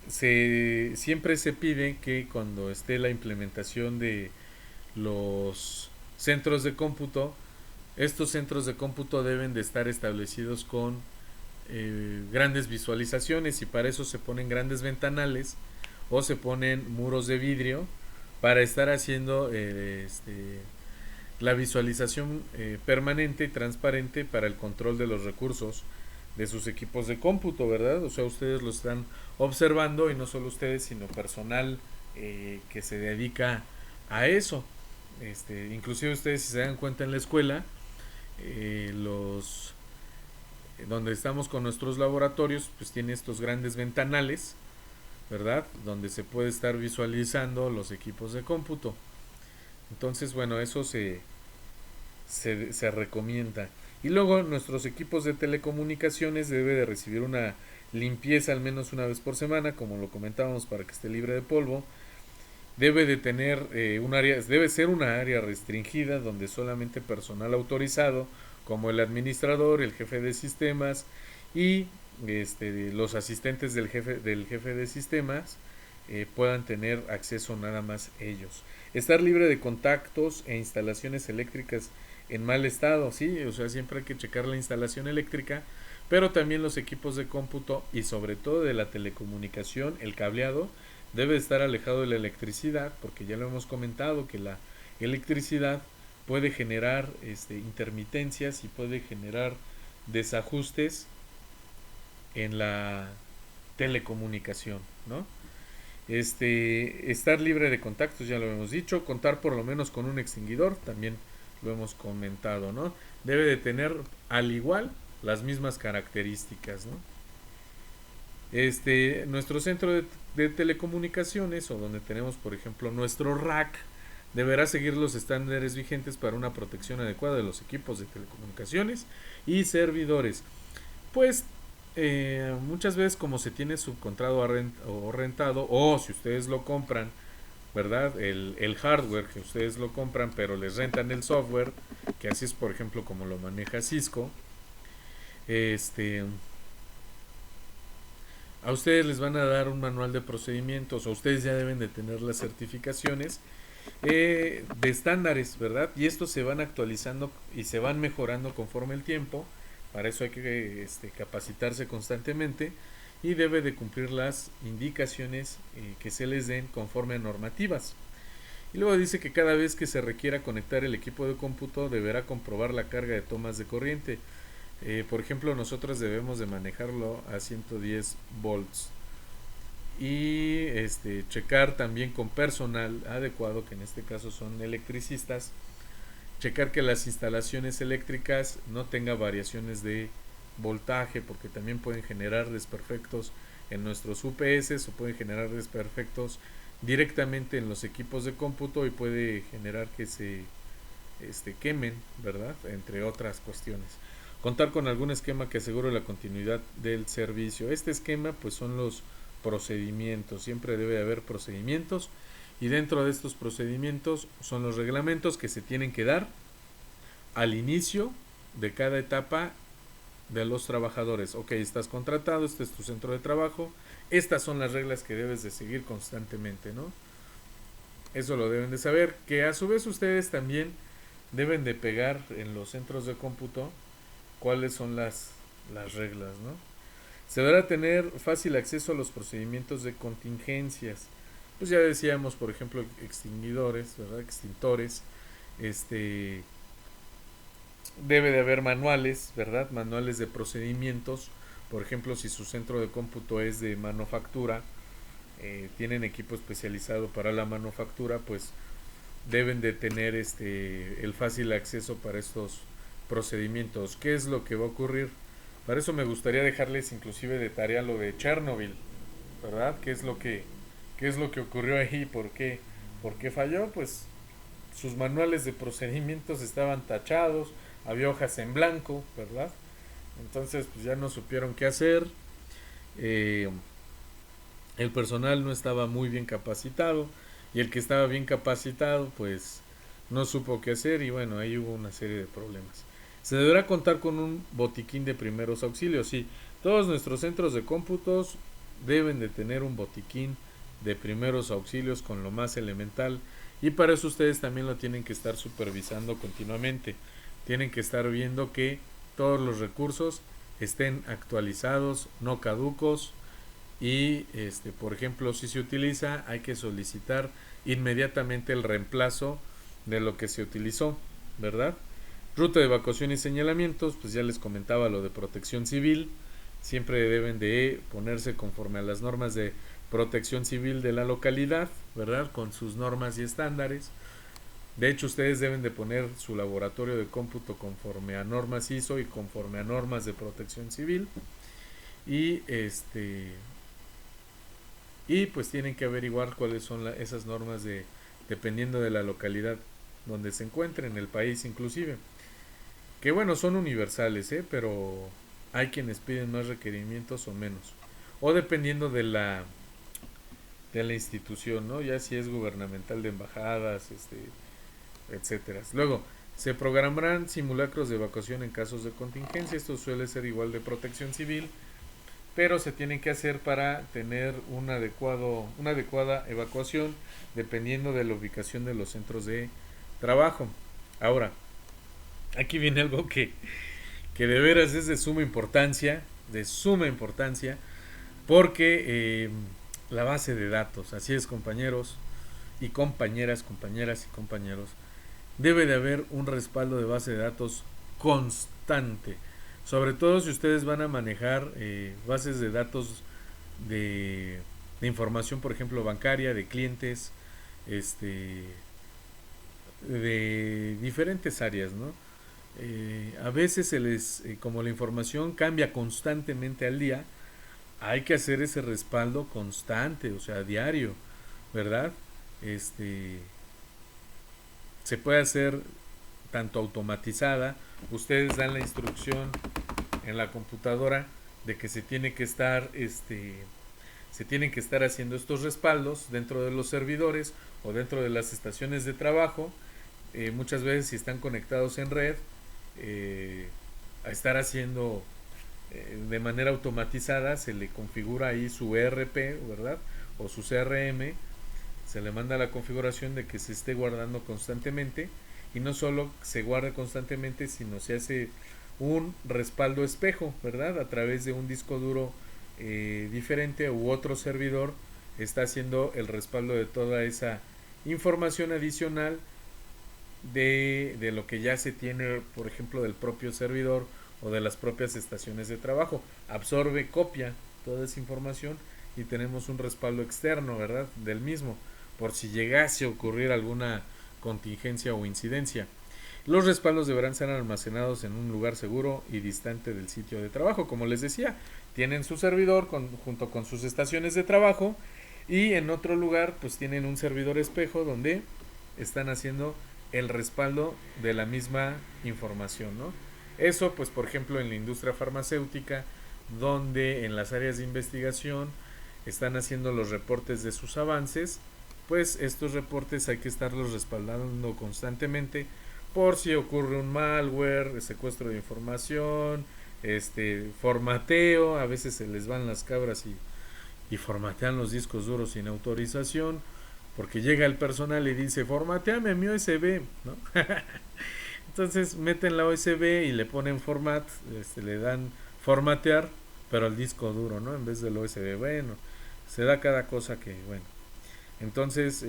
Siempre se pide que cuando esté la implementación de los centros de cómputo, estos centros de cómputo deben de estar establecidos con grandes visualizaciones y para eso se ponen grandes ventanales o se ponen muros de vidrio para estar haciendo la visualización permanente y transparente para el control de los recursos de sus equipos de cómputo, ¿verdad? O sea, ustedes lo están observando y no solo ustedes, sino personal que se dedica a eso. Inclusive ustedes, si se dan cuenta en la escuela, los donde estamos con nuestros laboratorios, pues tiene estos grandes ventanales, ¿verdad? Donde se puede estar visualizando los equipos de cómputo. Entonces, bueno, eso se recomienda. Y luego nuestros equipos de telecomunicaciones debe de recibir una limpieza al menos una vez por semana, como lo comentábamos, para que esté libre de polvo. Debe de tener un área, debe ser una área restringida donde solamente personal autorizado, como el administrador, el jefe de sistemas y los asistentes del jefe de sistemas puedan tener acceso nada más ellos. Estar libre de contactos e instalaciones eléctricas en mal estado, sí, o sea, siempre hay que checar la instalación eléctrica, pero también los equipos de cómputo y sobre todo de la telecomunicación, el cableado debe estar alejado de la electricidad, porque ya lo hemos comentado que la electricidad puede generar intermitencias y puede generar desajustes en la telecomunicación, ¿no? Estar libre de contactos, ya lo hemos dicho, contar por lo menos con un extinguidor, también lo hemos comentado, ¿no? Debe de tener al igual las mismas características, ¿no? Nuestro centro de telecomunicaciones o donde tenemos por ejemplo nuestro rack deberá seguir los estándares vigentes para una protección adecuada de los equipos de telecomunicaciones y servidores. Pues muchas veces como se tiene subcontratado o rentado o si ustedes lo compran, ¿verdad? El hardware que ustedes lo compran pero les rentan el software, que así es por ejemplo como lo maneja Cisco, a ustedes les van a dar un manual de procedimientos o ustedes ya deben de tener las certificaciones de estándares, ¿verdad? Y estos se van actualizando y se van mejorando conforme el tiempo. Para eso hay que capacitarse constantemente y debe de cumplir las indicaciones que se les den conforme a normativas. Y luego dice que cada vez que se requiera conectar el equipo de cómputo deberá comprobar la carga de tomas de corriente. Por ejemplo, nosotros debemos de manejarlo a 110 volts y checar también con personal adecuado, que en este caso son electricistas, checar que las instalaciones eléctricas no tengan variaciones de voltaje porque también pueden generar desperfectos en nuestros UPS o puede generar desperfectos directamente en los equipos de cómputo y puede generar que se quemen, ¿verdad? Entre otras cuestiones. Contar con algún esquema que asegure la continuidad del servicio. Este esquema pues son los procedimientos, siempre debe haber procedimientos y dentro de estos procedimientos son los reglamentos que se tienen que dar al inicio de cada etapa de los trabajadores. Ok, estás contratado, este es tu centro de trabajo, estas son las reglas que debes de seguir constantemente, ¿no? Eso lo deben de saber, que a su vez ustedes también deben de pegar en los centros de cómputo cuáles son las reglas, ¿no? Se deberá tener fácil acceso a los procedimientos de contingencias. Pues ya decíamos, por ejemplo, extinguidores, ¿verdad? Extintores, debe de haber manuales, ¿verdad? Manuales de procedimientos. Por ejemplo, si su centro de cómputo es de manufactura, tienen equipo especializado para la manufactura, pues deben de tener el fácil acceso para estos procedimientos. ¿Qué es lo que va a ocurrir? Para eso me gustaría dejarles inclusive de tarea lo de Chernobyl, ¿verdad? ¿Qué es lo que ocurrió ahí? ¿Por qué falló? Pues sus manuales de procedimientos estaban tachados, había hojas en blanco, ¿verdad? Entonces pues ya no supieron qué hacer, el personal no estaba muy bien capacitado y el que estaba bien capacitado pues no supo qué hacer y bueno, ahí hubo una serie de problemas. Se deberá contar con un botiquín de primeros auxilios, sí, todos nuestros centros de cómputos deben de tener un botiquín de primeros auxilios con lo más elemental y para eso ustedes también lo tienen que estar supervisando continuamente. Tienen que estar viendo que todos los recursos estén actualizados, no caducos y por ejemplo, si se utiliza, hay que solicitar inmediatamente el reemplazo de lo que se utilizó, ¿verdad? Ruta de evacuación y señalamientos, pues ya les comentaba lo de protección civil, siempre deben de ponerse conforme a las normas de protección civil de la localidad, ¿verdad? Con sus normas y estándares. De hecho, ustedes deben de poner su laboratorio de cómputo conforme a normas ISO y conforme a normas de protección civil. Y pues tienen que averiguar cuáles son esas normas dependiendo de la localidad donde se encuentren, en el país inclusive. Que bueno, son universales, pero hay quienes piden más requerimientos o menos. O dependiendo de la institución, ¿no? Ya si es gubernamental de embajadas, etcétera. Luego, se programarán simulacros de evacuación en casos de contingencia. Esto suele ser igual de protección civil, pero se tienen que hacer para tener una adecuada evacuación dependiendo de la ubicación de los centros de trabajo. Ahora, aquí viene algo que de veras es de suma importancia, porque la base de datos, así es compañeros y compañeras y compañeros, debe de haber un respaldo de base de datos constante. Sobre todo si ustedes van a manejar bases de datos de información, por ejemplo, bancaria, de clientes, de diferentes áreas, ¿no? A veces como la información cambia constantemente al día, hay que hacer ese respaldo constante, o sea, diario, ¿verdad? Se puede hacer tanto automatizada, ustedes dan la instrucción en la computadora de que se tienen que estar haciendo estos respaldos dentro de los servidores o dentro de las estaciones de trabajo. Muchas veces si están conectados en red, a estar haciendo de manera automatizada, se le configura ahí su ERP, ¿verdad? O su CRM, se le manda la configuración de que se esté guardando constantemente y no solo se guarda constantemente, sino se hace un respaldo espejo, ¿verdad? A través de un disco duro diferente u otro servidor está haciendo el respaldo de toda esa información adicional de lo que ya se tiene, por ejemplo, del propio servidor o de las propias estaciones de trabajo. Absorbe, copia toda esa información y tenemos un respaldo externo, ¿verdad? Del mismo, por si llegase a ocurrir alguna contingencia o incidencia. Los respaldos deberán ser almacenados en un lugar seguro y distante del sitio de trabajo. Como les decía, tienen su servidor junto con sus estaciones de trabajo, y en otro lugar pues tienen un servidor espejo donde están haciendo el respaldo de la misma información, ¿no? Eso pues por ejemplo en la industria farmacéutica, donde en las áreas de investigación están haciendo los reportes de sus avances, pues estos reportes hay que estarlos respaldando constantemente por si ocurre un malware, secuestro de información, formateo, a veces se les van las cabras y formatean los discos duros sin autorización, porque llega el personal y dice, formateame mi USB, ¿no? Entonces meten la USB y le ponen format, le dan formatear, pero al disco duro, ¿no? En vez del USB. Bueno, se da cada cosa que, bueno. Entonces,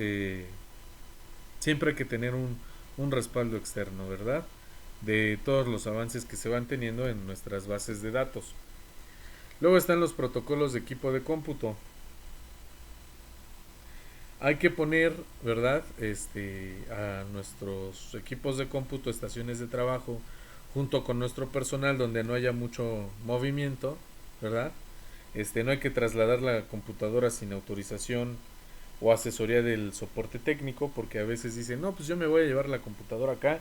siempre hay que tener un respaldo externo, ¿verdad? De todos los avances que se van teniendo en nuestras bases de datos. Luego están los protocolos de equipo de cómputo. Hay que poner, ¿verdad? A nuestros equipos de cómputo, estaciones de trabajo, junto con nuestro personal donde no haya mucho movimiento, ¿verdad? No hay que trasladar la computadora sin autorización o asesoría del soporte técnico, porque a veces dicen, no, pues yo me voy a llevar la computadora acá,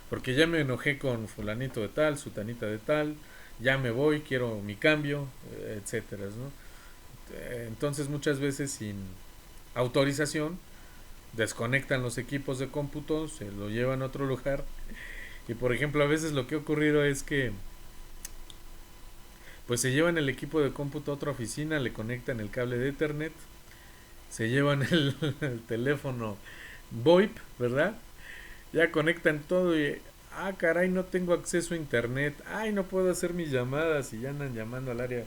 porque ya me enojé con fulanito de tal, sutanita de tal, ya me voy, quiero mi cambio, etcétera, ¿no? Entonces muchas veces sin autorización desconectan los equipos de cómputo, se lo llevan a otro lugar, y por ejemplo a veces lo que ha ocurrido es que pues se llevan el equipo de cómputo a otra oficina, le conectan el cable de Ethernet, se llevan el teléfono VoIP, ¿verdad? Ya conectan todo y, caray, no tengo acceso a internet, ay, no puedo hacer mis llamadas, y ya andan llamando al área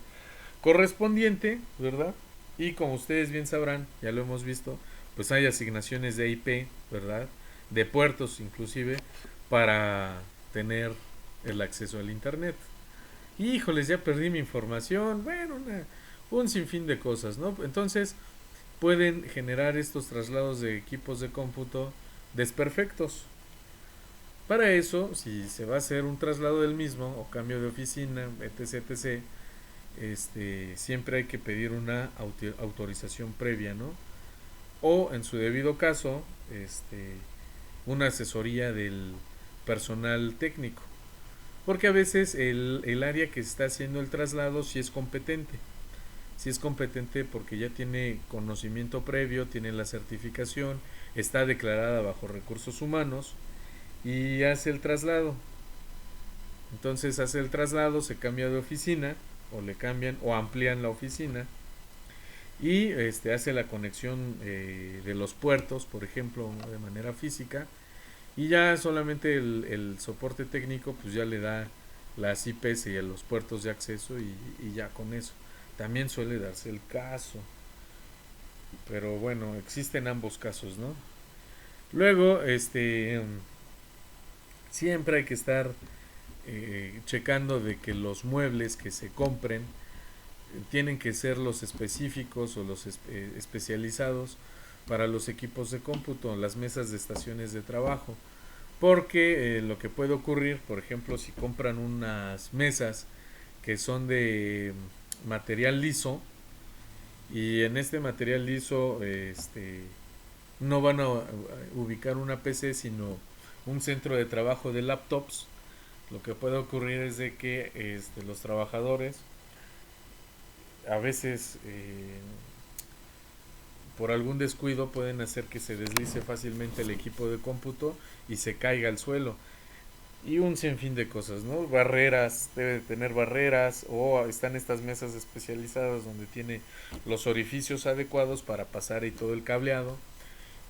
correspondiente, ¿verdad? Y como ustedes bien sabrán, ya lo hemos visto, pues hay asignaciones de IP, ¿verdad? De puertos inclusive, para tener el acceso al internet. Híjoles, ya perdí mi información, bueno, un sinfín de cosas, ¿no? Entonces, pueden generar estos traslados de equipos de cómputo desperfectos. Para eso, si se va a hacer un traslado del mismo o cambio de oficina, etc, etc, siempre hay que pedir una autorización previa, ¿no? O en su debido caso, una asesoría del personal técnico. Porque a veces el área que está haciendo el traslado sí es competente. Si es competente porque ya tiene conocimiento previo, tiene la certificación, está declarada bajo recursos humanos y hace el traslado. Entonces hace el traslado, se cambia de oficina o le cambian o amplían la oficina y hace la conexión de los puertos, por ejemplo, de manera física, y ya solamente el soporte técnico pues ya le da las IPs y los puertos de acceso y ya con eso. También suele darse el caso, pero bueno, existen ambos casos, ¿no? Luego, siempre hay que estar checando de que los muebles que se compren tienen que ser los específicos o los especializados para los equipos de cómputo, las mesas de estaciones de trabajo, porque lo que puede ocurrir, por ejemplo, si compran unas mesas que son de material liso, y en este material liso no van a ubicar una PC sino un centro de trabajo de laptops, lo que puede ocurrir es de que los trabajadores a veces por algún descuido pueden hacer que se deslice fácilmente el equipo de cómputo y se caiga al suelo, y un sinfín de cosas, ¿no? Barreras, debe tener barreras, o están estas mesas especializadas donde tiene los orificios adecuados para pasar y todo el cableado,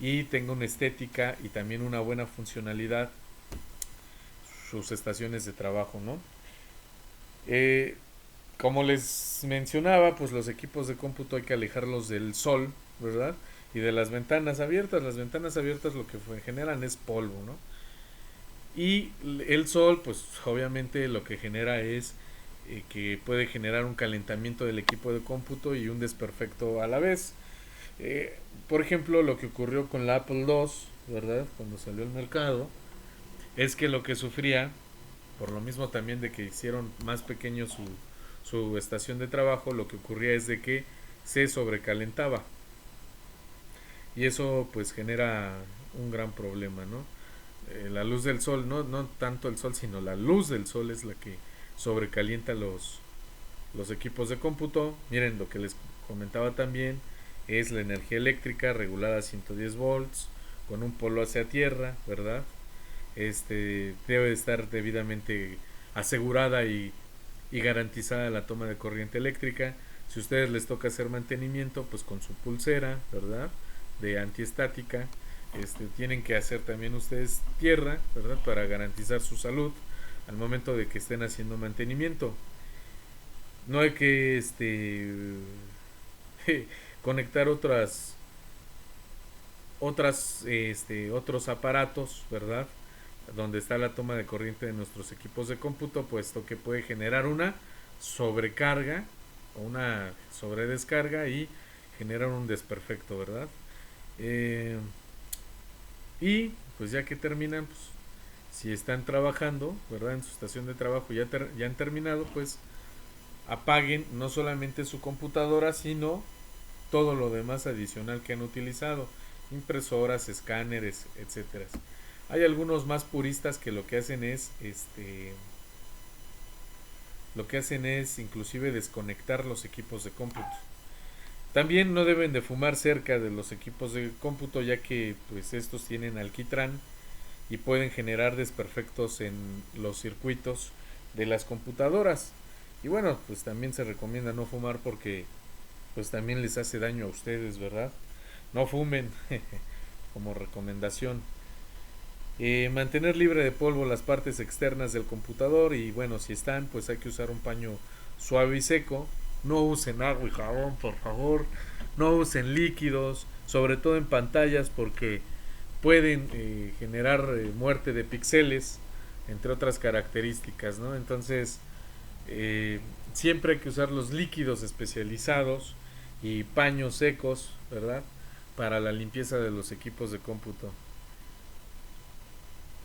y tenga una estética y también una buena funcionalidad sus estaciones de trabajo, ¿no? Como les mencionaba, pues los equipos de cómputo hay que alejarlos del sol, ¿verdad? Y de las ventanas abiertas. Las ventanas abiertas lo que generan es polvo, ¿no? Y el sol, pues obviamente lo que genera es que puede generar un calentamiento del equipo de cómputo y un desperfecto a la vez. Por ejemplo, lo que ocurrió con la Apple II, ¿verdad? Cuando salió al mercado, es que lo que sufría, por lo mismo también de que hicieron más pequeño su estación de trabajo, lo que ocurría es de que se sobrecalentaba y eso pues genera un gran problema, ¿no? La luz del sol, no tanto el sol, sino la luz del sol es la que sobrecalienta los equipos de cómputo. Miren, lo que les comentaba también es la energía eléctrica regulada a 110 volts con un polo hacia tierra, ¿verdad? Debe estar debidamente asegurada y garantizada la toma de corriente eléctrica. Si a ustedes les toca hacer mantenimiento, pues con su pulsera, ¿verdad? De antiestática. Tienen que hacer también ustedes tierra, ¿verdad? Para garantizar su salud al momento de que estén haciendo mantenimiento. No hay que conectar otros aparatos, ¿verdad? Donde está la toma de corriente de nuestros equipos de cómputo, puesto que puede generar una sobrecarga o una sobredescarga y generar un desperfecto, ¿verdad? Eh, y pues ya que terminan, pues si están trabajando, ¿verdad? En su estación de trabajo ya han terminado, pues apaguen no solamente su computadora, sino todo lo demás adicional que han utilizado, impresoras, escáneres, etcétera. Hay algunos más puristas que lo que hacen es inclusive desconectar los equipos de cómputo. También no deben de fumar cerca de los equipos de cómputo, ya que pues estos tienen alquitrán y pueden generar desperfectos en los circuitos de las computadoras. Y bueno, pues también se recomienda no fumar porque pues también les hace daño a ustedes, ¿verdad? No fumen como recomendación. Mantener libre de polvo las partes externas del computador y bueno, si están, pues hay que usar un paño suave y seco. No usen agua y jabón, por favor. No usen líquidos, sobre todo en pantallas porque pueden generar muerte de píxeles, entre otras características, ¿no? Entonces, eh, siempre hay que usar los líquidos especializados y paños secos, ¿verdad? Para la limpieza de los equipos de cómputo.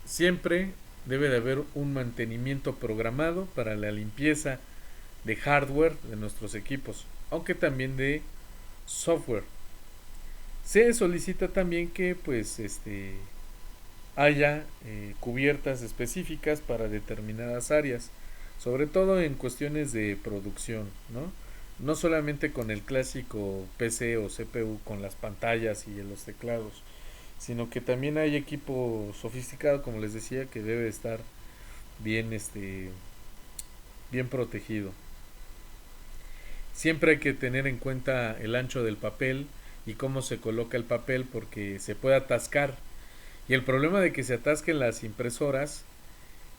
Siempre debe de haber un mantenimiento programado para la limpieza de hardware de nuestros equipos, aunque también de software. Se solicita también que pues haya cubiertas específicas para determinadas áreas, sobre todo en cuestiones de producción, ¿no? No solamente con el clásico PC o CPU con las pantallas y los teclados, sino que también hay equipo sofisticado, como les decía, que debe estar bien bien protegido. Siempre hay que tener en cuenta el ancho del papel y cómo se coloca el papel porque se puede atascar. Y el problema de que se atasquen las impresoras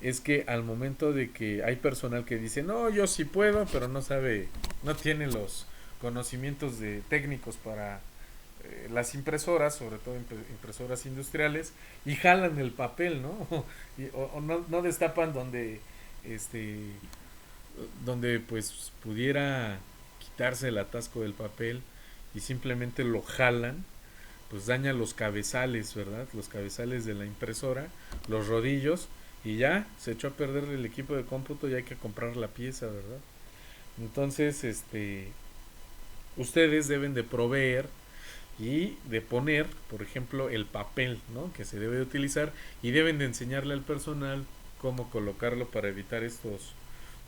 es que al momento de que hay personal que dice, no, yo sí puedo, pero no sabe, no tiene los conocimientos técnicos para las impresoras, sobre todo impresoras industriales, y jalan el papel, ¿no? O no destapan este, donde pues pudiera quitarse el atasco del papel y simplemente lo jalan, pues daña los cabezales, ¿verdad? Los cabezales de la impresora, los rodillos, y ya se echó a perder el equipo de cómputo y hay que comprar la pieza, ¿verdad? Entonces, ustedes deben de proveer y de poner, por ejemplo, el papel, ¿no? Que se debe de utilizar y deben de enseñarle al personal cómo colocarlo para evitar estos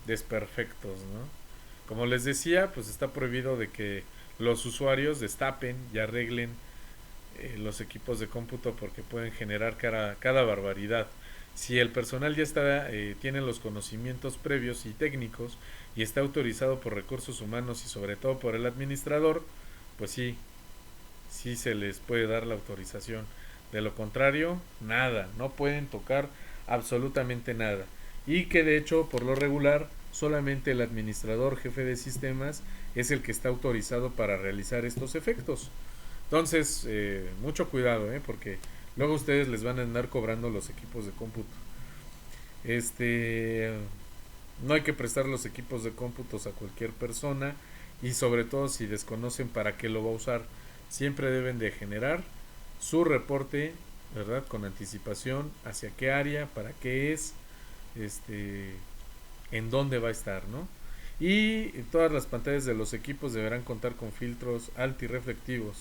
desperfectos, ¿no? Como les decía, pues está prohibido de que los usuarios destapen y arreglen los equipos de cómputo porque pueden generar cada barbaridad. Si el personal ya tiene los conocimientos previos y técnicos y está autorizado por recursos humanos y sobre todo por el administrador, pues sí se les puede dar la autorización. De lo contrario, nada, no pueden tocar absolutamente nada. Y que de hecho, por lo regular, solamente el administrador jefe de sistemas es el que está autorizado para realizar estos efectos. Entonces, mucho cuidado, porque luego ustedes les van a andar cobrando los equipos de cómputo. No hay que prestar los equipos de cómputos a cualquier persona y sobre todo si desconocen para qué lo va a usar. Siempre deben de generar su reporte ¿verdad? Con anticipación hacia qué área, para qué es, en dónde va a estar, ¿no? Y todas las pantallas de los equipos deberán contar con filtros antirreflectivos.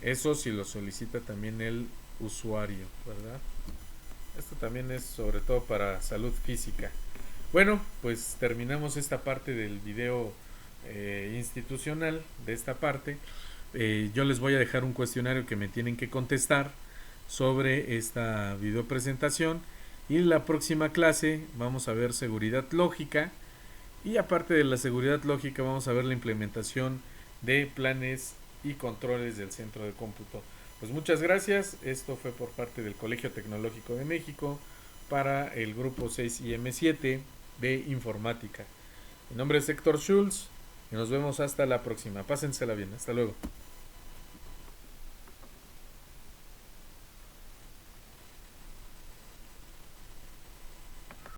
Eso si lo solicita también el usuario, ¿verdad? Esto también es sobre todo para salud física. Bueno, pues terminamos esta parte del video institucional de esta parte. Yo les voy a dejar un cuestionario que me tienen que contestar sobre esta video presentación, y en la próxima clase vamos a ver seguridad lógica, y aparte de la seguridad lógica vamos a ver la implementación de planes y controles del centro de cómputo. Pues muchas gracias, esto fue por parte del Colegio Tecnológico de México para el grupo 6 y M7 de informática. Mi nombre es Héctor Schulz y nos vemos hasta la próxima. Pásensela bien, hasta luego.